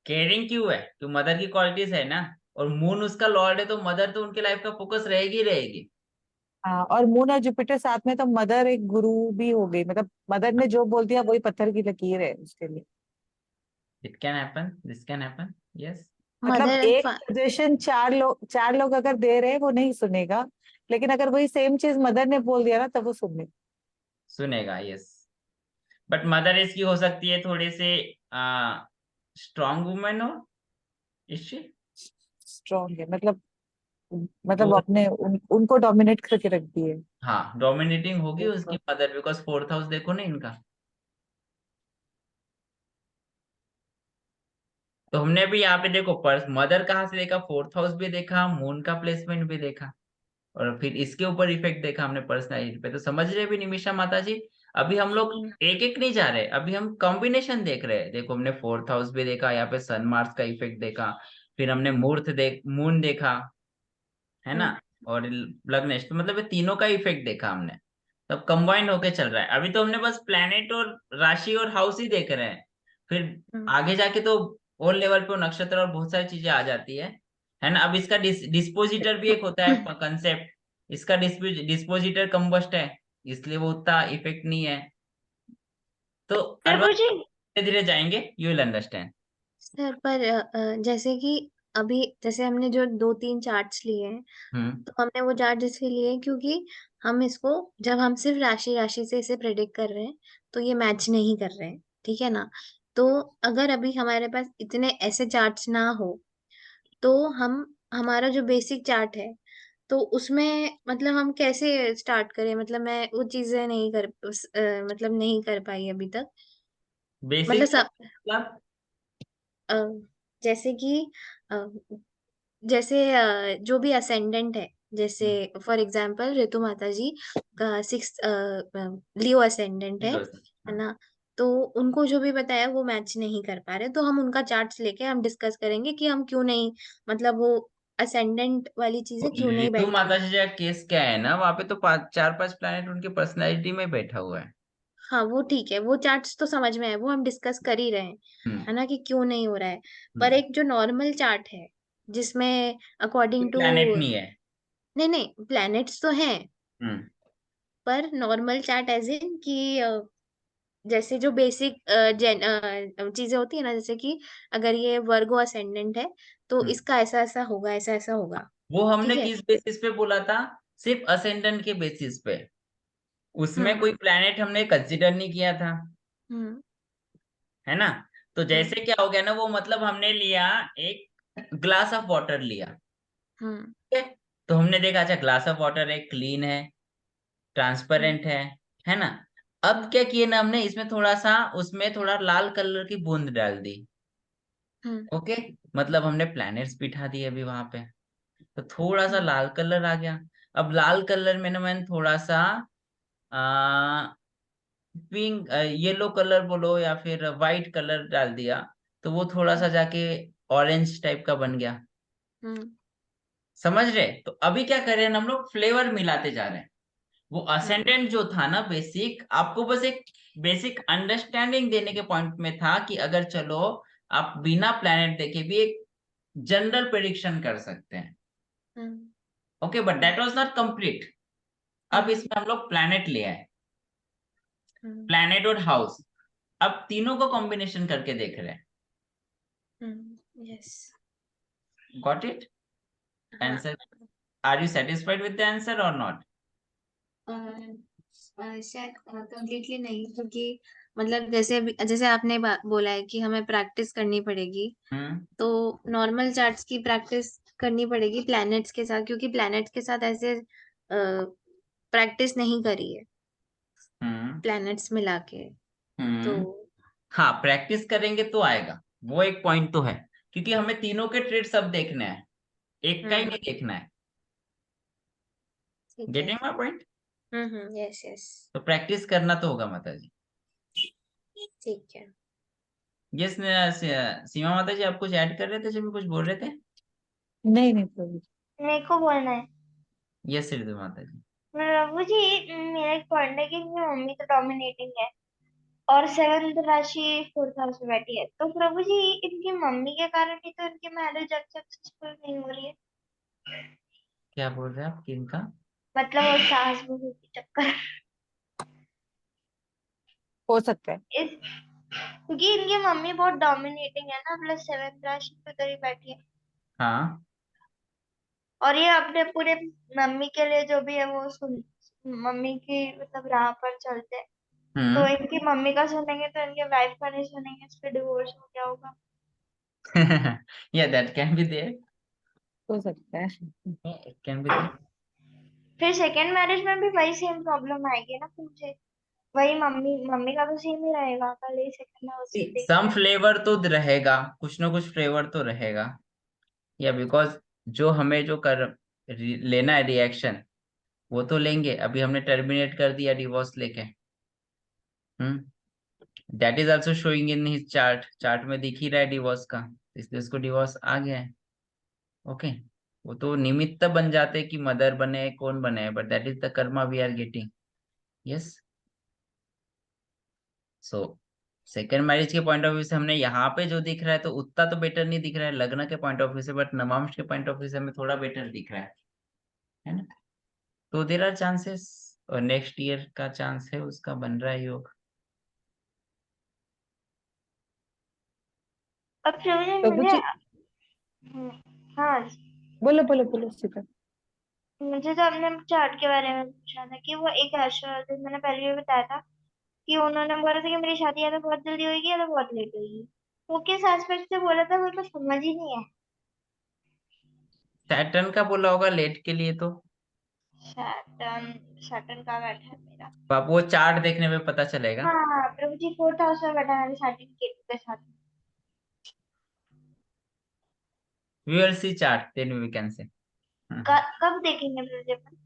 केयरिंग क्यों है, तो मदर की क्वालिटीज है ना। और मून उसका लॉर्ड है, तो मदर तो उनके लाइफ का फोकस रहेगी रहेगी। हाँ, और मून और जुपिटर साथ में तो मदर एक गुरु भी हो गई, मतलब मदर ने जो बोल दिया वही पत्थर की लकीर है उसके लिए। It can happen, this can happen, yes. मतलब मदर एक सजेशन चार लोग अगर दे रहे हैं वो नहीं सुनेगा, लेकिन अगर वही सेम चीज मदर ने बोल दिया ना तब वो सुनेगा। सुनेगा, यस। बट मदर इसकी हो सकती है थोड़ी सी स्ट्रॉन्ग वुमेन हो, इस स्ट्रॉन्ग है मतलब वो, अपने उनको डोमिनेट करके रख दिए। हाँ डोमिनेटिंग होगी उसकी ऊपर। मदर, बिकॉज फोर्थ हाउस देखो ना इनका। तो हमने भी यहाँ पे देखो पर्स मदर कहाँ से देखा, फोर्थ हाउस भी देखा, मून का प्लेसमेंट भी देखा, और फिर इसके ऊपर इफेक्ट देखा हमने पर्सनैलिटी पे। तो समझ रहे भी निमिषा माता जी, अभी हम लोग एक एक नहीं जा रहे, अभी हम कॉम्बिनेशन देख रहे हैं। देखो हमने फोर्थ हाउस भी देखा, यहाँ पे सन मार्स का इफेक्ट देखा, फिर हमने मून देखा, है ना, और लग्नेश, तो मतलब ये तीनों का इफेक्ट देखा हमने, तब कंबाइन होके चल रहा है। अभी तो हमने बस प्लेनेट और राशि और हाउस ही देख रहे हैं, फिर आगे जाके तो और लेवल पे नक्षत्र और बहुत सारी चीजें आ जाती है ना। अब इसका डिस्पोजिटर भी एक होता है कंसेप्ट, इसका डिस्पोजिटर कंबस्ट है, इसलिए वो उतना इफेक्ट नहीं है। तो प्रभु जी धीरे धीरे जाएंगे, यू विल अंडरस्टैंड। सर पर जैसे कि अभी जैसे हमने जो 2-3 चार्ट्स लिए हैं, हम्म। तो हमने वो चार्ट इसलिए लिए हैं क्योंकि हम इसको जब हम सिर्फ राशि राशि से इसे प्रेडिक्ट कर रहे हैं तो ये मैच नहीं कर रहे हैं, ठीक है ना। तो अगर अभी हमारे पास इतने ऐसे चार्ट्स ना हो तो हम हमारा जो बेसिक चार्ट है तो उसमें मतलब हम कैसे स्टार्ट करें, मतलब मैं वो चीजें नहीं मतलब नहीं कर पाई अभी तक। मतलब बेसिक सब मतलब अ, जैसे कि अ, जैसे जो भी असेंडेंट है, जैसे फॉर एग्जांपल ऋतु माता जी का 6 लियो असेंडेंट है ना। तो उनको जो भी बताया वो मैच नहीं कर पा रहे, तो हम उनका चार्ट्स लेके हम डिस्कस करेंगे कि हम क्यों नहीं, मतलब वो असेंडेंट वाली चीजें क्यों नहीं ऋतु बैठ माता रही। जी का केस क्या है ना, वहां पे तो चार पांच प्लैनेट उनके पर्सनैलिटी में बैठा हुआ है। हाँ वो ठीक है, वो चार्ट्स तो समझ में है, वो हम डिस्कस कर ही रहे हैं, हम्म। है ना, कि क्यों नहीं हो रहा है। पर हम्म। एक जो नॉर्मल चार्ट है जिसमें अकॉर्डिंग टू, प्लैनेट नहीं है। नहीं नहीं प्लैनेट्स तो हैं, हम्म। पर नॉर्मल चार्ट एज इन कि जैसे जो बेसिक चीजें होती है ना, जैसे कि अगर ये वर्गो असेंडेंट है तो हम्म। इसका ऐसा ऐसा होगा, ऐसा ऐसा होगा, वो हमने ठीक है। किस बेसिस पे बोला था, सिर्फ असेंडेंट के बेसिस पे, उसमें हम्म कोई प्लैनेट हमने कंसिडर नहीं किया था, हम्म है ना। तो हम्म जैसे क्या हो गया ना, वो मतलब हमने लिया एक ग्लास ऑफ वाटर लिया, हम्म ठीक है। तो हमने देखा अच्छा ग्लास ऑफ वाटर है, क्लीन है, हम्म ट्रांसपेरेंट है ना। अब हम्म क्या किया ना हमने, इसमें थोड़ा सा उसमें थोड़ा लाल कलर की बूंद डाल दी, हम्म ओके। मतलब हमने प्लैनेट्स बिठा दिए अभी वहां पे, तो थोड़ा सा लाल कलर आ गया। अब लाल कलर में ना मैंने थोड़ा सा आ, पिंक येलो कलर बोलो या फिर वाइट कलर डाल दिया, तो वो थोड़ा सा जाके ऑरेंज टाइप का बन गया। हम्म समझ रहे, तो अभी क्या कर रहे हैं हम लोग, फ्लेवर मिलाते जा रहे हैं। वो हम्म असेंडेंट जो था ना बेसिक, आपको बस एक बेसिक अंडरस्टैंडिंग देने के पॉइंट में था कि अगर चलो आप बिना प्लेनेट देखे भी एक जनरल प्रेडिक्शन कर सकते हैं, hmm okay, but that was not complete. अब हम्म इसमें हम लोग प्लेनेट ले आए, हम्म प्लेनेट और हाउस, अब तीनों को कॉम्बिनेशन करके देख रहे हैं। यस। Got it? हाँ answer, are you satisfied with the answer और नॉट? शायद कंप्लीटली नहीं, क्योंकि मतलब जैसे आपने बोला है कि हमें प्रैक्टिस करनी पड़ेगी, हम्म। तो नॉर्मल चार्ट्स की प्रैक्टिस करनी पड़ेगी प्लैनेट्स के साथ, क्योंकि प्लैनेट्स के साथ ऐसे प्रैक्टिस नहीं करी है हम्म। प्लैनेट्स मिला के। तो हम्म। हाँ प्रैक्टिस करेंगे तो आएगा, वो एक पॉइंट तो है, क्योंकि हमें तीनों के ट्रेड सब देखने हैं, एक का ही हम्म नहीं देखना है। ठीक है। Getting my point? Yes yes. तो प्रैक्टिस करना तो होगा माता जी। ठीक है। यस। सीमा माता जी आप कुछ ऐड कर रहे थे, जब भी कुछ बोल रहे थे। नहीं नहीं प्रभु। मेरे को बोलना है। यस रितु माता जी। प्रभु जी मेरा एक पॉइंट है कि मेरी मम्मी तो डोमिनेटिंग है और सेवंथ राशि फोर्थ हाउस में बैठी है, तो प्रभु जी इनकी मम्मी के कारण ही तो इनकी मैरिज सक्सेसफुल नहीं हो रही है। क्या बोल रहे हैं आप, किनका? मतलब वो सास बहू के चक्कर हो सकता है। इस क्योंकि इनकी मम्मी बहुत डोमिनेटिंग है ना, प्लस 7th राशि पे उधर ही बैठी है। हाँ और ये अपने पूरे मम्मी के लिए जो भी है वो सुन, मम्मी की मतलब राह पर चलते हैं। तो हम्म इनकी मम्मी का सुनेंगे तो इनके वाइफ का नहीं सुनेंगे, इस पे डिवोर्स हो गया होगा। या दैट कैन बी देयर, हो सकता है। It can be there. फिर सेकेंड मैरिज में भी वही सेम प्रॉब्लम आएगी ना, फिर मुझे वही मम्मी मम्मी का तो सेम ही रहेगा, कल ही सेकंड हाउस से देख सम रहे हैं। फ्लेवर तो रहेगा, कुछ ना कुछ फ्लेवर तो रहेगा। या बिकॉज जो हमें जो कर लेना है रिएक्शन, वो तो लेंगे। अभी हमने टर्मिनेट कर दिया डिवोर्स लेके। Hmm that is also showing in his chart, chart में दिख ही रहा है डिवोर्स का, इसलिए उसको डिवोर्स आ गया है। ओके, वो तो निमित्त बन जाते कि मदर बने कौन बने, but that is the karma we are getting. Yes, so second marriage के पॉइंट ऑफ व्यू से हमने यहाँ पे जो दिख रहा है तो उतना तो बेटर नहीं दिख रहा है लग्न के पॉइंट ऑफ व्यू से, बट नवांश के पॉइंट ऑफ व्यू से हमें थोड़ा बेटर दिख रहा है ना। तो देर आर चांसेस, और नेक्स्ट ईयर का चांस है उसका, बन रहा है योग। अब फिर प्रभु मुझे जी, हम्म, हाँ, बोलो बोलो बोलो सीता। मुझे तो अपने चार्ट के बारे में पूछना था कि वो एक एस्ट्रोलॉजर, मैंने पहले भी बताया था कि उन्होंने बोला था कि मेरी शादी या तो बहुत जल्दी होगी या तो बहुत लेट होगी। वो किस एस्पेक्ट से बोला था वो तो समझ ही नहीं है। सैटर्न का बोला होगा लेट के लिए तो। सैटर्न, सैटर्न का बैठा है मेरा। आप वो चार्ट देखने में पता चलेगा। हाँ प्रभु जी, 4th हाउस में बैठा है मेरे सर्टिफिकेट के साथ। We will see chart then we can say. कब देखेंगे प्रभु जी अपन?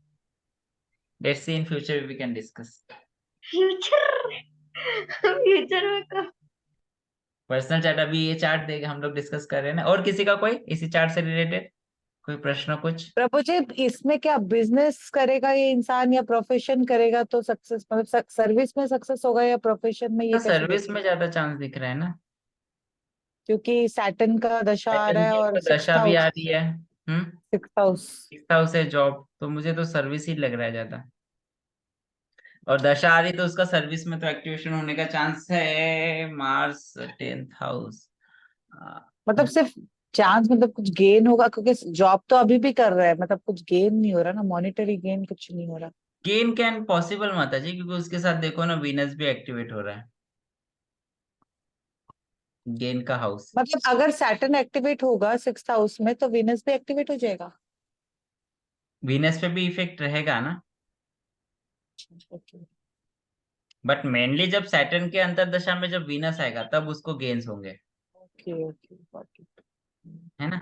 Let's see in future we can discuss. Future, future में कब? पर्सनल चार्ट, अभी ये चार्ट देख हम लोग डिस्कस कर रहे हैं ना, और किसी का कोई इसी चार्ट से रिलेटेड कोई प्रश्न कुछ। प्रभु जी, इसमें क्या बिजनेस करेगा ये इंसान या प्रोफेशन करेगा तो सक्सेस, मतलब सर्विस में सक्सेस होगा या प्रोफेशन में, ये कैसे सर्विस देखें? में ज्यादा चांस दिख रहा है ना। क्योंकि सैटर्न का दशा आ रहा सैटर्न है की और आपको सिक्स्थ दशा भी आ हाउस, रही है। हम्म सिक्स्थ हाउस। सिक्स हाउस है जॉब, तो मुझे तो सर्विस ही लग रहा है ज्यादा। और दशा आ रही तो उसका सर्विस में तो एक्टिवेशन होने का चांस है। Mars 10th house. मतलब सिर्फ चांस, मतलब कुछ गेन होगा क्योंकि जॉब तो अभी भी कर रहा है, मतलब कुछ गेन नहीं हो रहा ना, मॉनेटरी गेन कुछ नहीं हो रहा। गेन कैन पॉसिबल माता जी, क्योंकि उसके साथ देखो ना वीनस भी एक्टिवेट हो रहा है, गेन का हाउस। मतलब अगर सैटर्न एक्टिवेट होगा सिक्स्थ हाउस में तो वीनस भी एक्टिवेट हो जाएगा। वीनस पे भी इफेक्ट रहेगा ना, ओके बट मेनली जब सैटर्न के अंतर्दशा में जब वीनस आएगा तब उसको गेन्स होंगे, ओके ओके, गॉट इट। है ना।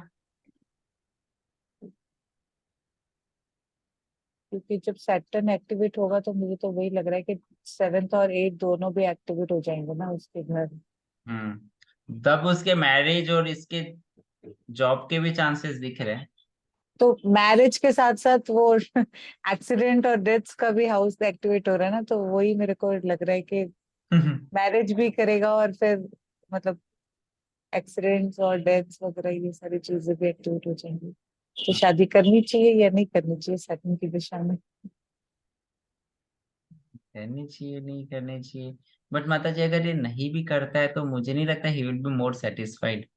क्योंकि जब सैटर्न एक्टिवेट होगा तो मुझे तो वही लग रहा है कि सेवेंथ और एट दोनों भी एक्टिवेट हो जाएंगे ना उसके घर। तब उसके मैरिज और इसके जॉब के भी चांसेस दिख रहे हैं। तो मैरिज के साथ साथ वो एक्सीडेंट और डेथ्स का भी हाउस एक्टिवेट हो रहा है ना, तो वही मेरे को लग रहा है कि मैरिज भी करेगा और फिर मतलब एक्सीडेंट्स और डेथ्स वगैरह ये सारी चीजें भी एक्टिवेट हो जाएंगी। तो शादी करनी चाहिए या नहीं करनी चाहिए सैटर्न की दिशा में? करनी चाहिए नहीं करनी चाहिए, बट माता जी अगर ये नहीं भी करता है तो मुझे नहीं लगता he will be more satisfied,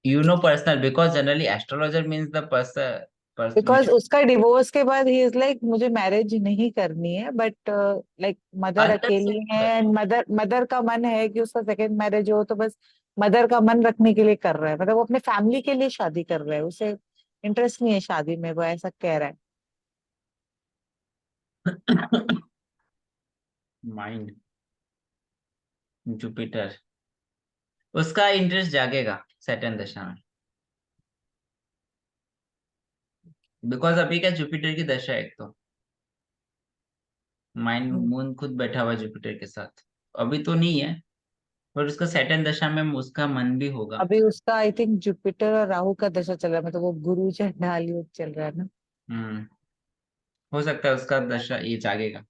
you know, personal, because generally astrologer means the person because उसका डिवोर्स के बाद ही इज लाइक मुझे मैरिज नहीं करनी है, बट लाइक मदर अंदर से। अकेली है एंड मदर मदर का मन है कि उसका सेकंड मैरिज हो, तो बस मदर का मन रखने के लिए कर रहा है, मतलब वो अपने फैमिली के लिए शादी कर रहा है, उसे इंटरेस्ट नहीं है शादी में, वो ऐसा कह रहा है। माइंड, जुपिटर, उसका इंटरेस्ट जागेगा सैटर्न दशा में, बिकॉज अभी क्या जुपिटर की दशा है एक तो, माइंड हम्म। मून खुद बैठा हुआ है जुपिटर के साथ। अभी तो नहीं है, पर उसका सैटर्न दशा में उसका मन भी होगा। अभी उसका आई थिंक जुपिटर और राहु का दशा चल रहा है, मतलब वो गुरु चंडाल योग चल रहा है ना। हम्म हो सकता है उसका दशा ये जागेगा,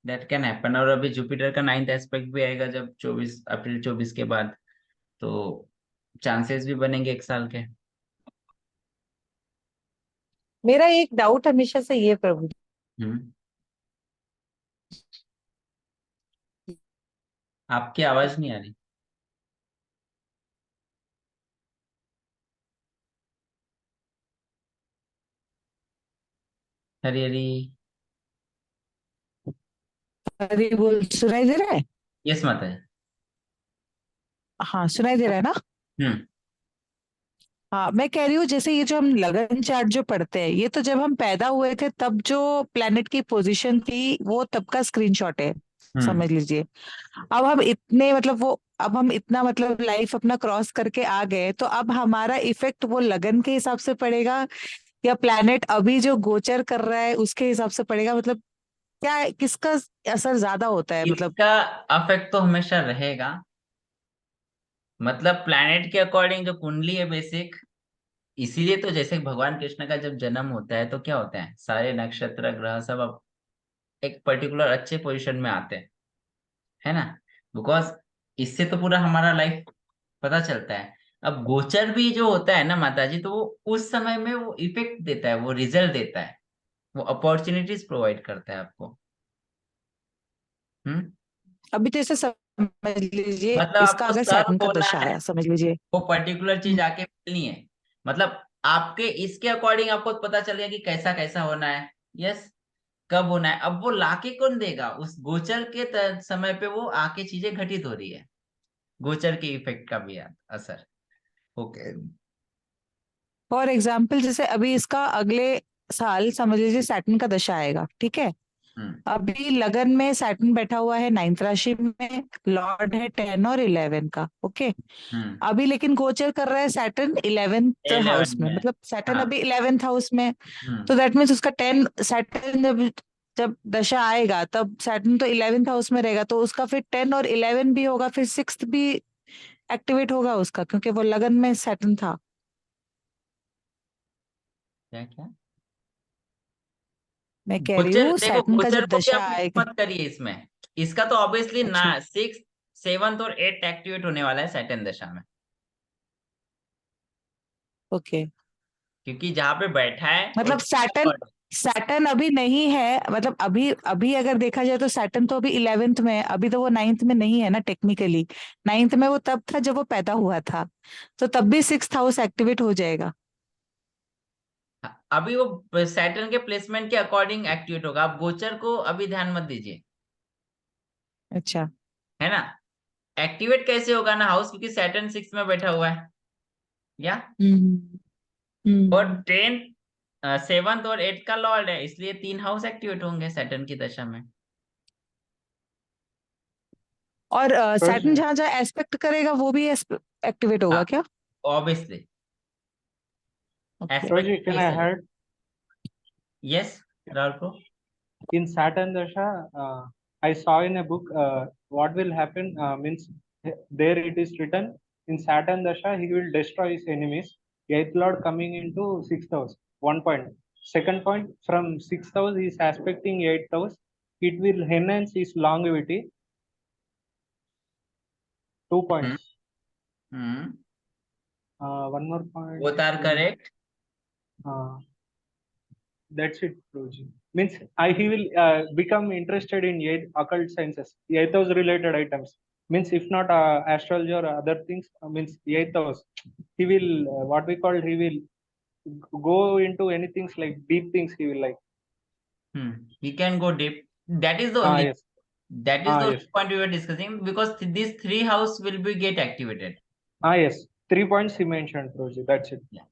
दैट कैन हैपन। और अभी जुपिटर का 9th एस्पेक्ट भी आएगा जब 24 अप्रैल 24 के बाद, तो चांसेस भी बनेंगे 1 साल के। मेरा एक डाउट हमेशा से ये प्रभु, हम्म आपकी आवाज नहीं आ रही। हरी हरी। अरे बोल, सुनाई दे रहा है? यस माता जी। हाँ सुनाई दे रहा है ना? हम्म। हाँ मैं कह रही हूँ, जैसे ये जो हम लगन चार्ट जो पढ़ते हैं, ये तो जब हम पैदा हुए थे तब जो प्लेनेट की पोजीशन थी वो तब का स्क्रीनशॉट है, हम्म। समझ लीजिए। अब हम इतने मतलब वो अब हम इतना मतलब लाइफ अपना क्रॉस करके आ गए, तो अब हमारा इफेक्ट वो लगन के हिसाब से पड़ेगा या प्लैनेट अभी जो गोचर कर रहा है उसके हिसाब से पड़ेगा? मतलब क्या, किसका असर ज्यादा होता है मतलब? इसका अफेक्ट तो हमेशा रहेगा। मतलब प्लैनेट के अकॉर्डिंग जो कुंडली है बेसिक, इसीलिए तो जैसे भगवान कृष्ण का जब जन्म होता है तो क्या होता है, सारे नक्षत्र ग्रह सब अब एक पर्टिकुलर अच्छे पोजीशन में आते हैं, है ना। बिकॉज इससे तो पूरा हमारा लाइफ पता चलता है। अब गोचर भी जो होता है ना माता जी, तो वो उस समय में वो इफेक्ट देता है, वो रिजल्ट देता है, वो अपॉर्चुनिटीज प्रोवाइड करता है आपको। हम्म। अभी तो ऐसे समझ लीजिए, मतलब इसका आपको अगर सर्व सैटर्न का होना दशा है, आया, समझ लीजिए। वो पर्टिकुलर चीज हम्म, आके मिलनी है। मतलब आपके इसके अकॉर्डिंग आपको पता चल गया कि कैसा कैसा होना है। यस। कब होना है, अब वो लाके कौन देगा, उस गोचर के समय पे वो आके चीजें घटित हो रही है। गोचर के इफेक्ट का भी असर। ओके। फॉर एग्जाम्पल जैसे अभी इसका अगले साल समझ लीजिए सैटर्न का दशा आएगा, ठीक है? हम्म। अभी लगन में सैटर्न बैठा हुआ है 9th राशि में, लॉर्ड है 10 और 11 का, ओके। हम्म। अभी लेकिन गोचर कर रहा है सैटर्न 11th 11 हाउस में, में। मतलब सैटर्न हाँ। अभी 11th हाउस में। हम्म। तो दैट मीन्स उसका 10 सैटर्न जब जब दशा आएगा तब सैटर्न तो 11th हाउस में रहेगा, तो उसका फिर 10 और 11 भी होगा, फिर 6th भी एक्टिवेट होगा उसका, क्योंकि वो लगन में सैटर्न था। क्या क्या। मैं कह रही गोचर हूँ देखो, सैटर्न का गोचर जब को भी दशा आप मिक्स आएगा। मत करिए इसमें। इसका तो ऑब्वियसली ना अच्छा। 6, 7 और 8 एक्टिवेट होने वाला है सैटर्न दशा में। ओके। क्योंकि जहां पे बैठा है और मतलब सैटर्न सैटर्न अभी नहीं है, मतलब अभी अभी अगर देखा जाए तो सैटर्न तो अभी 11th में है, अभी तो वो 9th में नहीं है ना टेक्निकली। 9th में वो तब था जब वो पैदा हुआ था, तो तब भी 6th हाउस एक्टिवेट हो जाएगा। अभी वो सैटर्न के प्लेसमेंट के अकॉर्डिंग एक्टिवेट होगा। आप गोचर को अभी ध्यान मत दीजिए, अच्छा। है ना। एक्टिवेट कैसे होगा ना हाउस, क्योंकि सैटर्न 6 में बैठा हुआ है। या हम्म। और हम्म। 10, 7 और 8 का लॉर्ड है, इसलिए 3 हाउस एक्टिवेट होंगे सैटर्न की दशा में। और सैटर्न Rosie, जहां जहां एस्पेक्ट करेगा वो भी एक्टिवेट होगा हाँ, क्या? Obviously. Okay. Aspect Rosie, can I कैसे लगे। add? यस राहुल को। In Saturn Dasha, I saw in a book what will happen means there it is written in Saturn Dasha he will destroy his enemies. Eighth Lord coming into sixth house. 1 point. Second point, from sixth house he is aspecting eighth house. It will enhance his longevity. 2 points. Hmm. One more point. Both are correct. Uh, That's it, Roji. Means he will become interested in eight occult sciences, eighth house related items. Means if not astrology or other things, means eighth house. He will what we call he will go into anything like deep things. He will like. We can go deep. That is the only, Yes. that is the Yes. only point we were discussing, because these three house will be get activated. Yes. 3 points he mentioned, Roji. That's it. Yeah,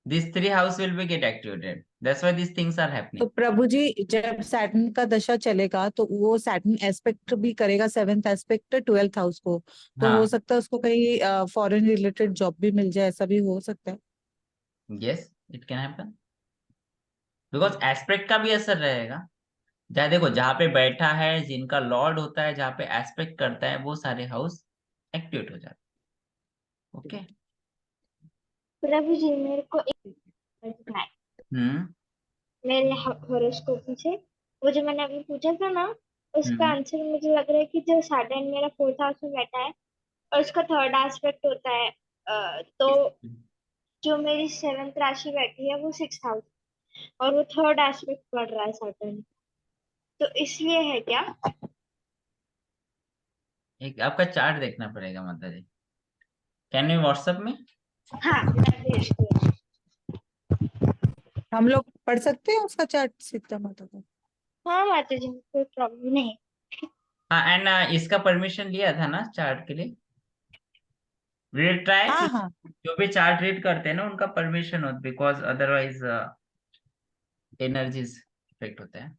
these three house will be get activated. That's why these things are तो happening. प्रभु जी, जब Saturn का दशा चलेगा तो वो Saturn aspect भी करेगा 7th aspect 12th house को, तो हो हाँ। सकता है उसको कहीं फॉरेन रिलेटेड जॉब भी मिल जाए, ऐसा भी हो सकता है। Yes, it can happen. Because aspect का भी असर रहेगा। जहाँ देखो, जहाँ पे बैठा है, जिनका लॉर्ड होता है, जहाँ पे एस्पेक्ट करता है, वो सारे हाउस एक्टिवेट हो जाते हैं। ओके। प्रभु जी मेरे को एक प्रश्न है। हम्म। मेरे हॉरोस्कोप से वो जो मैंने अभी पूछा था ना, उसका हम्म। आंसर मुझे लग रहा है कि जो सैटर्न मेरा फोर्थ हाउस में बैठा है और उसका थर्ड एस्पेक्ट होता है, तो जो मेरी सेवेंथ राशि बैठी है वो सिक्स हाउस, और वो थर्ड एस्पेक्ट पढ़ रहा है सैटर्न, तो इसलिए है क्या? एक आपका चार्ट देखना पड़ेगा माता जी। कैन यू व्हाट्सएप में? हाँ मैं भेजती हूँ। हम लोग पढ़ सकते हैं उसका चार्ट सीता माता का? हाँ माता जी कोई प्रॉब्लम नहीं। हाँ, एंड इसका परमिशन लिया था ना चार्ट के लिए? विल ट्राई हाँ कि हाँ। जो भी चार्ट रीड करते हैं ना उनका परमिशन हो, बिकॉज अदरवाइज एनर्जीज इफेक्ट होता है।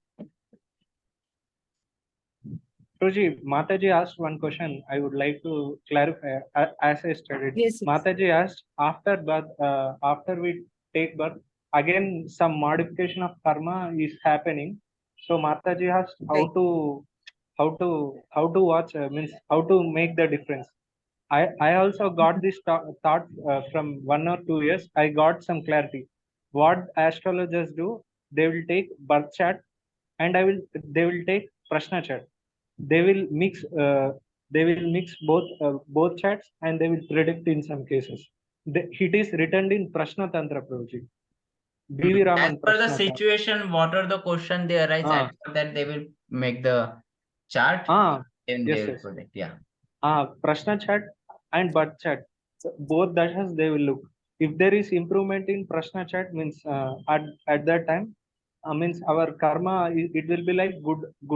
Guruji, Mataji asked one question. I would like to clarify. As I studied, Yes, yes. Mataji asked after birth, after we take birth, again some modification of karma is happening. So Mataji asked Right. how to watch means how to make the difference. I also got this thought from 1 or 2 years. I got some clarity. What astrologers do, they will take birth chart and they will take prashna chart. They will mix both charts and they will predict in some cases. It is written in Prashna Tantra Prabhuji. B.V. As Raman per the Prashna Tantra. situation, what are the question they arise, Ah, as per that they will make the chart and they yes, will yes. predict. Yeah. Prashna chart and birth chart. So both dashas they will look. If there is improvement in Prashna chart means at that time means our karma it will be like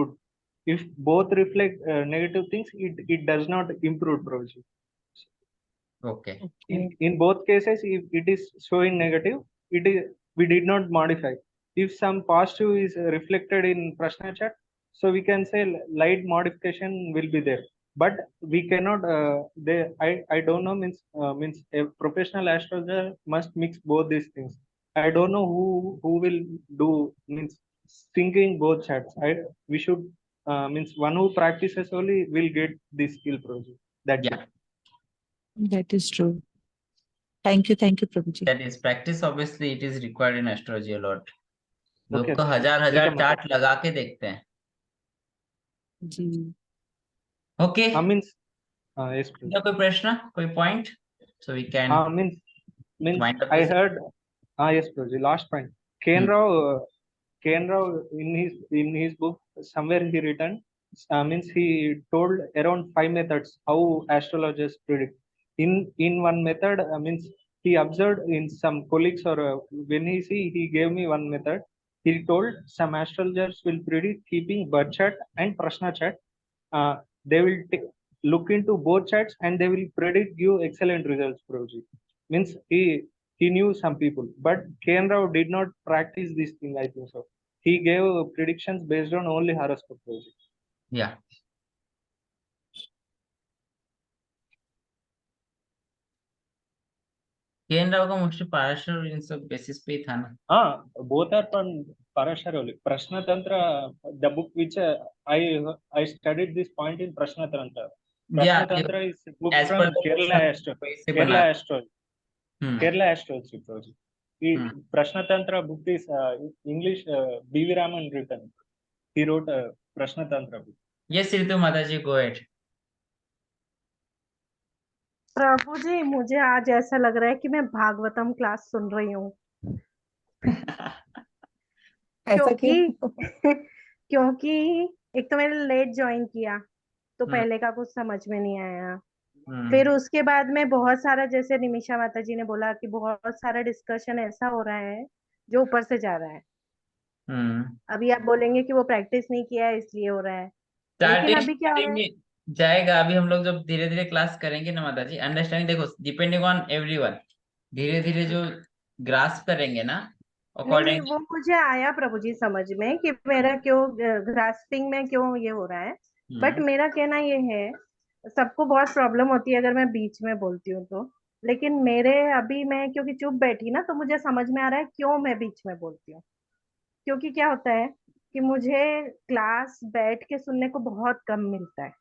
good. If both reflect negative things, it does not improve, Prabhuji. Okay. In both cases, if it is showing negative, it is we did not modify. If some positive is reflected in Prashna chat, so we can say light modification will be there. But we cannot. I don't know means a professional astrologer must mix both these things. I don't know who will do means syncing both chats. We should means one who practices only will get this skill project. That's it. Yeah. That is true. Thank you, Prabhuji. That is practice. Obviously, it is required in astrology a lot. लोग Okay. तो हजार ठीक है हजार मतलब. Chart लगा के देखते हैं. जी. Okay. Means yes, please. कोई प्रश्न, कोई point, so we can Means wind up I this. heard. Yes, please. Last point. Ken Rao, Ken Rao in his book somewhere he written means he told around 5 methods how astrologers predict. In one method means he observed in some colleagues or when he gave me one method. He told some astrologers will predict keeping birth chart and prashna chart. They will look into both charts and they will predict you excellent results, Prabhuji. Means he knew some people, but K.N. Rao did not practice this thing, I think so. He gave predictions based on only horoscope, Prabhuji. Yeah. K N Rao का mostly Parashar इन सब basis पे ही था ना. Both are from Parashar only. Prashna Tantra, the book which I studied this point in Prashna Tantra. Yeah, Prashna Tantra is a book as per from the Kerala question Astro. वैसे बना. Kerala Astro. Hmm. Kerala Astrology Project. Prashna Tantra book is English B.V. Raman written. He wrote a Prashna Tantra book. Yes, Ritu Mataji, go ahead. प्रभु जी मुझे आज ऐसा लग रहा है कि मैं भागवतम क्लास सुन रही हूँ. ऐसा क्यों? क्योंकि एक तो मैंने लेट ज्वाइन किया तो पहले का कुछ समझ में नहीं आया. फिर उसके बाद में बहुत सारा जैसे निमिषा माता जी ने बोला कि बहुत सारा डिस्कशन ऐसा हो रहा है जो ऊपर से जा रहा है. अभी आप बोलेंगे कि वो प्रैक्टिस नहीं किया है इसलिए हो रहा है, लेकिन अभी क्या हो रहा है जाएगा. अभी हम लोग जब धीरे धीरे क्लास करेंगे ना माता जी, अंडरस्टैंडिंग देखो डिपेंडिंग ऑन एवरीवन, धीरे धीरे जो ग्रास्प करेंगे ना नहीं नहीं अकॉर्डिंग. वो मुझे आया प्रभु जी समझ में कि मेरा क्यों ग्रास्पिंग में क्यों ये हो रहा है. बट मेरा कहना ये है सबको बहुत प्रॉब्लम होती है अगर मैं बीच में बोलती हूँ तो, लेकिन मेरे अभी मैं क्योंकि चुप बैठी ना तो मुझे समझ में आ रहा है क्यों मैं बीच में बोलती हूँ. क्योंकि क्या होता है कि मुझे क्लास बैठ के सुनने को बहुत कम मिलता है.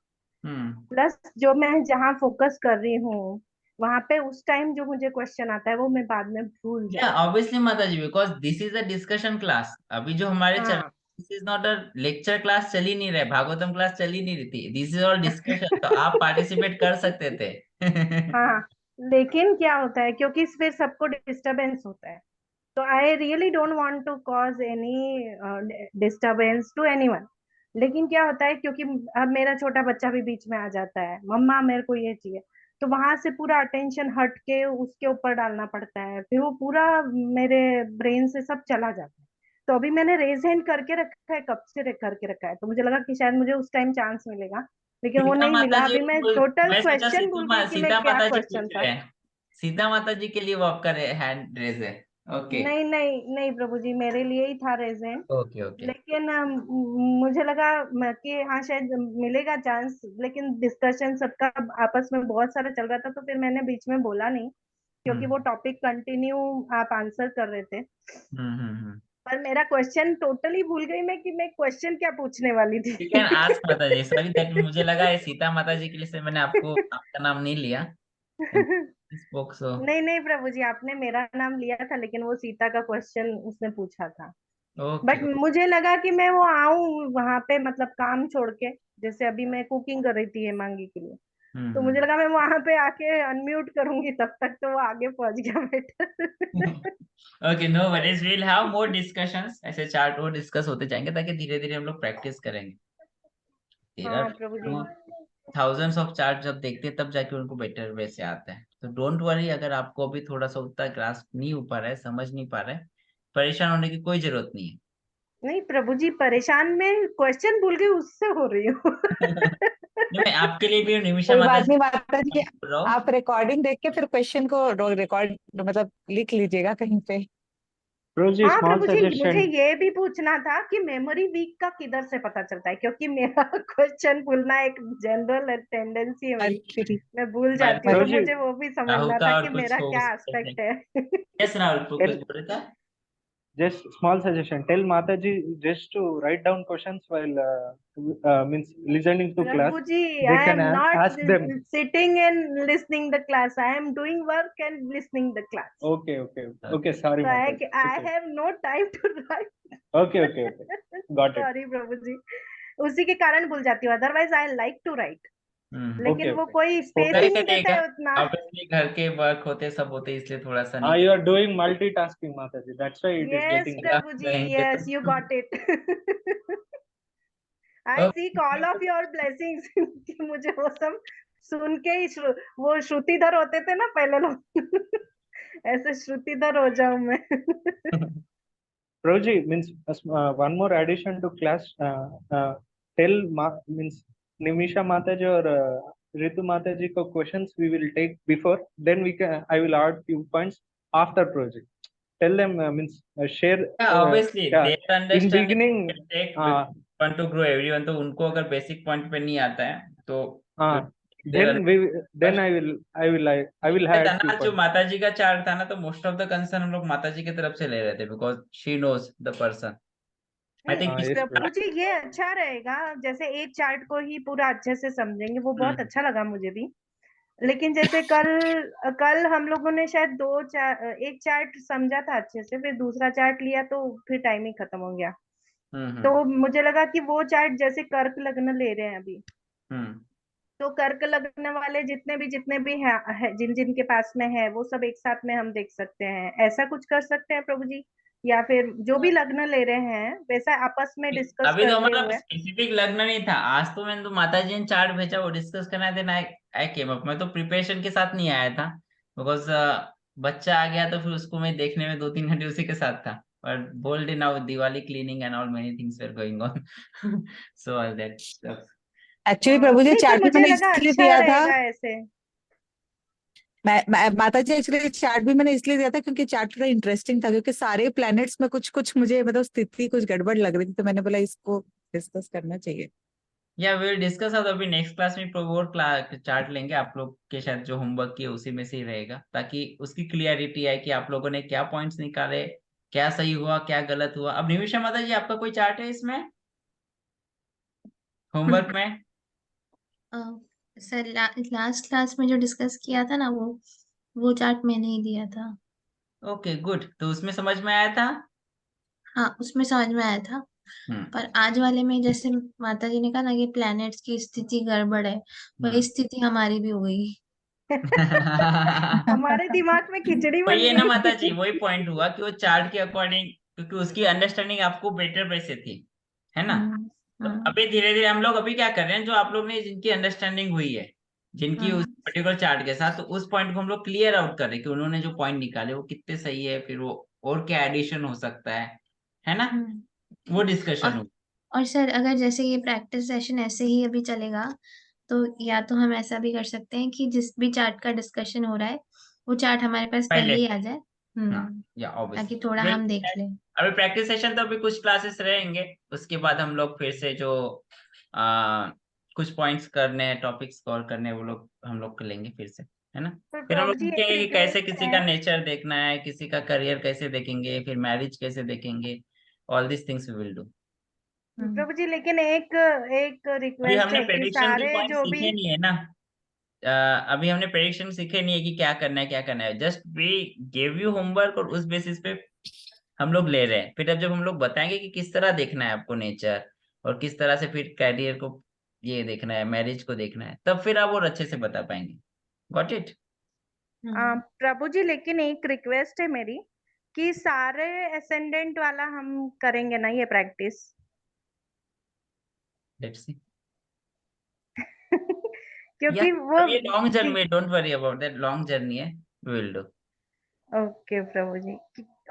प्लस जो मैं जहाँ फोकस कर रही हूँ वहां पे उस टाइम जो मुझे क्वेश्चन आता है वो मैं बाद में भूल जाती हूँ. Obviously Mata ji, because this is a discussion class. अभी जो हमारे चल, हाँ this is not a lecture class, चल ही नहीं रहे, भागवतम क्लास चल ही नहीं रही थी. दिस इज ऑल डिस्कशन, तो आप पार्टिसिपेट कर सकते थे. हाँ. लेकिन क्या होता है क्योंकि फिर सबको डिस्टरबेंस होता है तो I really don't want to cause any disturbance to anyone. लेकिन क्या होता है, क्योंकि अब मेरा छोटा बच्चा भी बीच में आ जाता है, मम्मा मेरे को ये चाहिए, तो वहां से पूरा अटेंशन हट के उसके ऊपर डालना पड़ता है, फिर वो पूरा मेरे ब्रेन से सब चला जाता है। तो अभी मैंने रेज हैंड करके रखा है, कब से करके रखा है, तो मुझे लगा कि शायद मुझे उस टाइम चांस मिलेगा, लेकिन वो सीता नहीं माता मिला। जी अभी मैं टोटल मैं सोचा क्वेश्चन भूल गई कि मैं सीता क्या माता जी क्वेश्चन पूछ था। रहे हैं। सीता माता जी के लिए वो आपका हैंड रेज है। ओके नहीं नहीं नहीं प्रभु जी, मेरे लिए ही था रेजेंट। Okay okay. लेकिन मुझे लगा कि हाँ शायद मिलेगा चांस, लेकिन डिस्कशन सबका आपस में बहुत सारा चल रहा था, तो फिर मैंने बीच में बोला नहीं, क्योंकि वो हम्म टॉपिक कंटिन्यू आप आंसर कर रहे थे। हम्म। पर मेरा क्वेश्चन टोटली भूल गई मैं कि मैं क्वेश्चन क्या पूछने वाली थी। यू कैन आस्क माता जी, सॉरी दैट मुझे लगा ये सीता माता जी के लिए से मैंने आपको आपका नाम नहीं लिया। स्पोक सो नहीं नहीं प्रभु जी, आपने मेरा नाम लिया था, लेकिन वो सीता का क्वेश्चन उसने पूछा था। ओके। बट मुझे लगा कि मैं वो आऊं वहां पे, मतलब काम छोड़ के, जैसे अभी मैं कुकिंग कर रही थी हेमांगी के लिए, तो मुझे हम्म। लगा मैं वहां पे आके अनम्यूट करूंगी, तब तक तो वो आगे पहुंच गया बेटा। Okay no worries, we'll have more discussions, ऐसे चार्ट और डिस्कस होते जाएंगे ताकि धीरे धीरे हम लोग प्रैक्टिस करेंगे। तेरह हाँ प्रभु जी। थाउजेंड्स ऑफ चार्ट जब देखते हैं तब जाके उनको बेटर वे से आता है। तो डोंट वरी अगर आपको अभी थोड़ा सा उतना ग्रास्प नहीं हो पा रहा है, समझ नहीं पा रहा है, परेशान होने की कोई जरूरत नहीं नहीं प्रभु जी, परेशान में क्वेश्चन भूल गई उससे हो रही हूँ। है। नहीं, मैं आपके लिए भी निमिषा कोई माता बात जी नहीं माता जी, बोल रहा हूँ। आप रिकॉर्डिंग देख के फिर क्वेश्चन को रिकॉर्ड मतलब लिख लीजिएगा कहीं पे। Roji, हाँ small प्रभु जी, मुझे suggestion. ये भी पूछना था कि मेमोरी वीक का किधर से पता चलता है, क्योंकि मेरा क्वेश्चन भूलना एक जनरल टेंडेंसी है मेरी, मर्क्यूरी मैं भूल जाती हूँ, तो मरकरी, Roji, मुझे वो भी राहु समझना का था और कि कुछ मेरा हो क्या सकते हैं। एस्पेक्ट है। यस राहुल कुछ tell बोल रहा था। just small suggestion. Tell Mataji just to write down questions while means listening to class. Prabhu ji, They I can am not ask them. Sitting and listening the class, I am doing work and listening the class, Okay, okay, okay. Okay, okay sorry, so Mataji. I Okay, have no time to write. okay, okay, okay. Got it. Sorry Prabhu ji, उसी के कारण भूल जाती हूँ, otherwise I like to write, hmm. लेकिन Okay, वो okay. कोई space ही रहेगा नहीं देता रहेगा। है उतना। ऑब्वियसली घर के वर्क होते सब होते इसलिए थोड़ा सा नहीं You are doing multitasking, Mataji. That's why it is yes getting late. प्रभु जी, रहेंगे यस यू तो। Got it. I seek all okay of your blessings. कि मुझे वो सब सुन के ही वो श्रुतिधर होते थे ना पहले लोग, ऐसे श्रुतिधर हो जाऊं मैं। Roji means one more addition to class. Means Nimisha Mataji or Ritu Mataji ko questions we will take before. Then we can I will add few points after project. Tell them means share. Obviously Yeah. There In understanding beginning, will take uh, one to grow everyone, तो उनको अगर basic point पे नहीं आता है तो there then I will था add few ना जो points. माता जी का चार्ट था ना, तो मोस्ट ऑफ द कंसर्न हम लोग माता जी की तरफ से ले रहे थे because she knows the person. I think नहीं Yes, प्रभु जी, ये अच्छा रहेगा, जैसे एक चार्ट को ही पूरा अच्छे से समझेंगे, वो बहुत अच्छा लगा मुझे भी। लेकिन जैसे कल कल हम लोगों ने शायद एक चार्ट समझा था अच्छे से, फिर दूसरा चार्ट लिया तो फिर टाइम ही खत्म हो गया। तो मुझे लगा कि वो चार्ट जैसे कर्क लग्न ले रहे हैं अभी, तो कर्क लग्न वाले जितने भी है, जिन जिन के पास में है वो सब एक साथ में हम देख सकते हैं, ऐसा कुछ कर सकते हैं प्रभु जी, या फिर जो भी लग्न ले रहे हैं वैसा आपस में डिस्कस अभी तो करते हमारा हुए। स्पेसिफिक लग्न नहीं था, आज तो मैंने तो माता जी ने चार्ट भेजा वो डिस्कस करना है, देन आई केम अप। मैं तो प्रिपरेशन के साथ नहीं आया था बिकॉज बच्चा आ गया तो फिर उसको मैं देखने में 2-3 घंटे उसी के साथ था, और bold now Diwali cleaning and all many things were going on so all that stuff. Actually Prabhu ji नहीं, पर चार्ट भी मुझे मैंने लगा इसलिए अच्छा दिया था, रहेगा ऐसे। माता जी एक्चुअली चार्ट भी मैंने इसलिए दिया था क्योंकि चार्ट थोड़ा इंटरेस्टिंग था, क्योंकि सारे प्लैनेट्स में कुछ कुछ मुझे मतलब स्थिति कुछ गड़बड़ लग रही थी, तो मैंने बोला इसको डिस्कस करना चाहिए। या विल डिस्कस, अब अभी नेक्स्ट क्लास में और क्लास चार्ट लेंगे आप लोग के, शायद जो होमवर्क किए उसी में से ही रहेगा, ताकि उसकी क्लियरिटी आए कि आप लोगों ने क्या पॉइंट्स निकाले, क्या सही हुआ क्या गलत हुआ। अब निमिषा माता जी आपका कोई चार्ट है इसमें होमवर्क में? सर लास्ट क्लास में जो डिस्कस किया था ना, वो चार्ट मैंने ही दिया था। ओके गुड, तो उसमें समझ में आया था? हाँ, उसमें समझ में आया था। पर आज वाले में जैसे माता जी ने कहा ना कि प्लैनेट्स की स्थिति गड़बड़ है, वही स्थिति हमारी भी हो गई। हमारे दिमाग में खिचड़ी वही बन है ना माता जी, गई। वही पॉइंट हुआ कि वो चार्ट के अकॉर्डिंग, क्योंकि उसकी अंडरस्टैंडिंग आपको बेटर वे से थी, है ना? तो अभी धीरे धीरे हम लोग अभी क्या कर रहे हैं, जो आप लोग ने जिनकी अंडरस्टैंडिंग हुई है, जिनकी उस पर्टिकुलर चार्ट के साथ, तो उस पॉइंट को हम लोग क्लियर आउट कर रहे हैं कि उन्होंने जो पॉइंट निकाले वो कितने सही है, फिर वो और क्या एडिशन हो सकता है ना, वो डिस्कशन हो। और सर अगर जैसे ये प्रैक्टिस सेशन ऐसे ही अभी चलेगा, तो या तो हम ऐसा भी कर सकते हैं कि जिस भी चार्ट का डिस्कशन हो रहा है वो चार्ट हमारे पास पहले ही आ जाए, या ताकि ऑब्वियसली थोड़ा हम देख लें। अभी प्रैक्टिस सेशन तो अभी कुछ क्लासेस रहेंगे, उसके बाद हम लोग फिर से जो कुछ पॉइंट्स करने हैं, टॉपिक्स कवर करने हैं, वो लोग हम लोग कर लेंगे फिर से, है ना। तो फिर हम प्रभु लोग जी एक देखेंगे कि कैसे रिक्वेस्ट किसी है, का नेचर देखना है, किसी का करियर कैसे देखेंगे, फिर मैरिज कैसे देखेंगे, all this things we will do. Prabhu ji लेकिन एक एक अभी रिक्वेस्ट हमने है कि प्रेडिक्शन के सारे पॉइंट जो भी सीखे नहीं है ना, अभी हमने प्रेडिक्शन सीखे नहीं है कि क्या करना है क्या करना है, just we give you homework और उस बेसिस पे हम लोग ले रहे हैं। फिर अब जब हम लोग बताएंगे कि किस तरह देखना है आपको नेचर, और किस तरह से फिर कैरियर को ये देखना है, मैरिज को देखना है, तब फिर आप और अच्छे से बता पाएंगे। Got it. प्रभु जी लेकिन एक रिक्वेस्ट है मेरी कि सारे असेंडेंट वाला हम करेंगे ना ये प्रैक्टिस। Let's see. क्योंकि वो ये long journey, don't worry about that, long journey है, we will do. Okay Prabhu जी।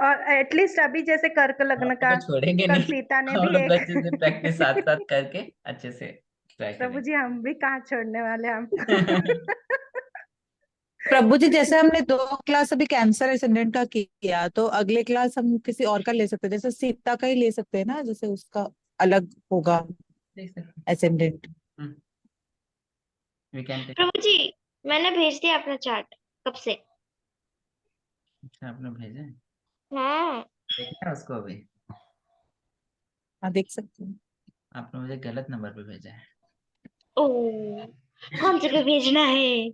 और एटलीस्ट अभी जैसे कर्क लग्न हम का लोग छोड़ेंगे कल नहीं, सीता ने हम भी लोग एक अच्छे से प्रैक्टिस साथ साथ करके अच्छे से ट्राई प्रभु जी हम भी कहाँ छोड़ने वाले हैं करेंगे। हमको। प्रभु जी जैसे हमने 2 क्लास अभी कैंसर एसेंडेंट का किया, तो अगले क्लास हम किसी और का ले सकते हैं, जैसे सीता का ही ले सकते हैं ना, जैसे उसका अलग होगा ascendant. We can take. Prabhu ji मैंने भेज दिया अपना चार्ट कब से। अच्छा, आपने भेजा है, हाँ देखना है उसको अभी। हाँ देख सकते हैं। आपने मुझे गलत नंबर पे भेजा है। ओ कौन से पे भेजना है।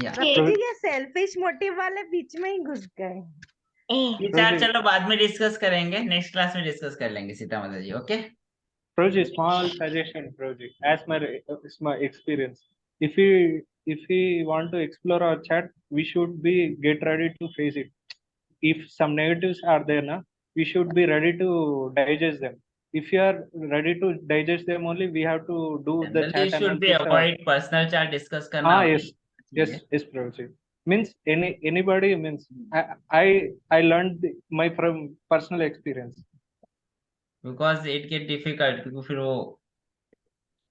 या प्रभु जी ये सेल्फिश मोटिव वाले बीच में ही घुस गए। ये चार चलो बाद में डिस्कस करेंगे, नेक्स्ट क्लास में डिस्कस कर लेंगे Sita Mata ji. Okay Project, small suggestion, project. As my experience, if we want to explore our chat, we should be get ready to face it. If some negatives are there, na, we should be ready to digest them. If you are ready to digest them only, we have to do the generally chat should be analysis. Avoid personal chart discuss करना। Yes, project. Means anybody means I learned my from personal experience. Because it get difficult, क्योंकि फिर वो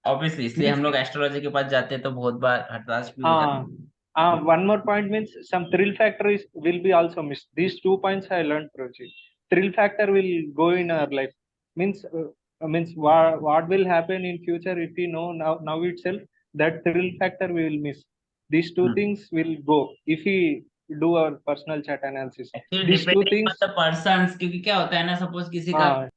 obviously, इसलिए Means हम लोग astrology के पास जाते हैं तो बहुत बार हताश भी हो जाते हैं। one more point means some thrill factor will be also missed. These 2 points I learned, project. Thrill factor will go in our life. Means what will happen in future if we know now itself, that thrill factor we will miss. These two things will go if we do our personal chat analysis. Actually These two depending on things. The persons, क्योंकि क्या होता है ना, suppose किसी का हाँ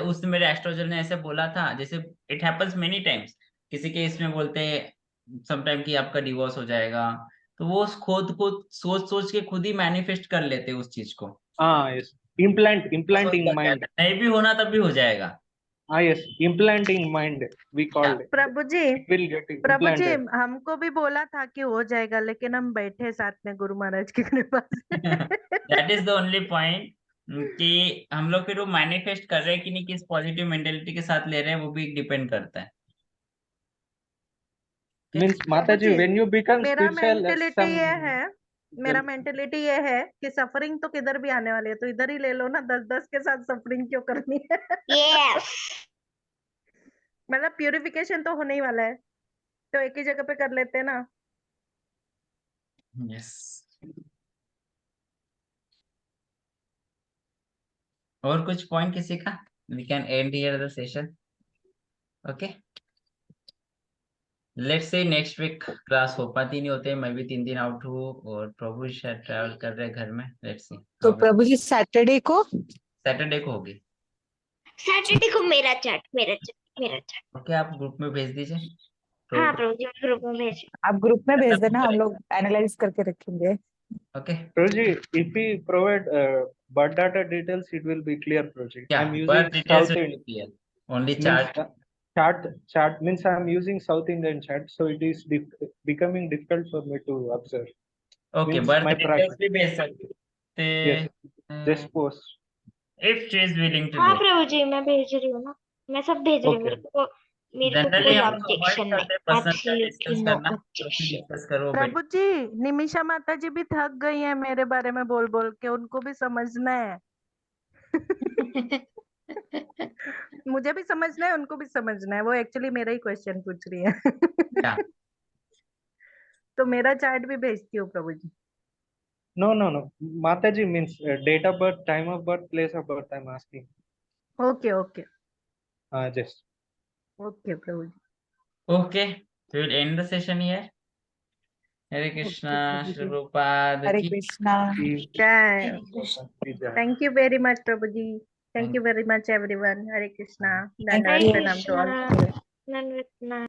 उसने मेरे एस्ट्रोलॉजर ने ऐसे बोला था, जैसे इट हैपेंस मेनी टाइम्स, किसी के इसमें बोलते हैं समटाइम कि आपका डिवोर्स हो जाएगा, तो वो खुद खुद सोच सोच के खुद ही मैनिफेस्ट कर लेते हैं उस चीज को। yes. Implanting mind. नहीं भी होना तब भी हो जाएगा। Yes, implanting mind we called. Prabhu ji It will get Prabhu ji implanted. हमको भी बोला था कि हो जाएगा, लेकिन हम बैठे साथ में गुरु महाराज की कृपा से। That is the only point, कि हम लोग फिर वो मैनिफेस्ट कर रहे हैं कि नहीं, किस पॉजिटिव मेंटेलिटी के साथ ले रहे हैं, वो भी डिपेंड करता है। Means Prabhu Mataji, ji when you become मेरा spiritual, मेंटेलिटी some ये है, मेरा मेंटेलिटी ये है कि सफरिंग तो किधर भी आने वाली है, तो इधर ही ले लो ना, 10-10 के साथ सफरिंग क्यों करनी है। यस मतलब प्यूरिफिकेशन तो होने ही वाला है, तो एक ही जगह पे कर लेते हैं ना। यस। और कुछ पॉइंट किसी का? We can end here the session. Okay, let's say next week class हो पाती नहीं होते, मैं भी 3 दिन आउट हूँ और प्रभु शायद ट्रैवल कर रहे हैं घर में। लेट्स सी, तो प्रभु जी सैटरडे को सैटरडे को होगी। सैटरडे को मेरा चार्ट ओके, आप ग्रुप में भेज दीजिए। हाँ प्रभु जी ग्रुप में भेज। आप ग्रुप में भेज देना, हम लोग एनालाइज करके रखेंगे। Okay, project, if we provide birth data details, it will be clear, project. क्या I'm using birth details South will be Indian clear, only means chart. chart means I'm using South Indian chat, so it is becoming difficult for me to observe. Okay, Means birth my details practice. भी भेज सकते Yes, just हैं। post. if she is willing to हाँ do. प्रभु जी, मैं भेज रही हूँ ना, मैं सब भेज रही हूँ। Okay. मेरे को जनरली कोई हम तो अवॉइड ऑब्जेक्शन नहीं, करते हैं पर्सन का एब्सोल्युटली डिस्कस नो करना, ऑब्जेक्शन। डिस्कस करो प्रभु जी, निमिषा माता जी भी थक गई हैं मेरे बारे में बोल बोल के, उनको भी समझना है। मुझे भी समझना है, उनको भी समझना है। वो एक्चुअली मेरा ही क्वेश्चन पूछ रही है। क्या? तो मेरा चार्ट भी भेजती हूँ प्रभु जी। No, no, no. Mataji means date of birth, time of birth, place of birth. I'm asking. Okay okay Just. Okay Prabhu ji. Okay, we will end the session here. Hare Krishna, Prabhu Shri ji. Prabhupada Hare की कृष्णा। जय। Hare Krishna. Thank you very much Prabhu ji. Thank you very much everyone. Hare Krishna. Thank दंडवत you. प्रणाम to all. Krishna.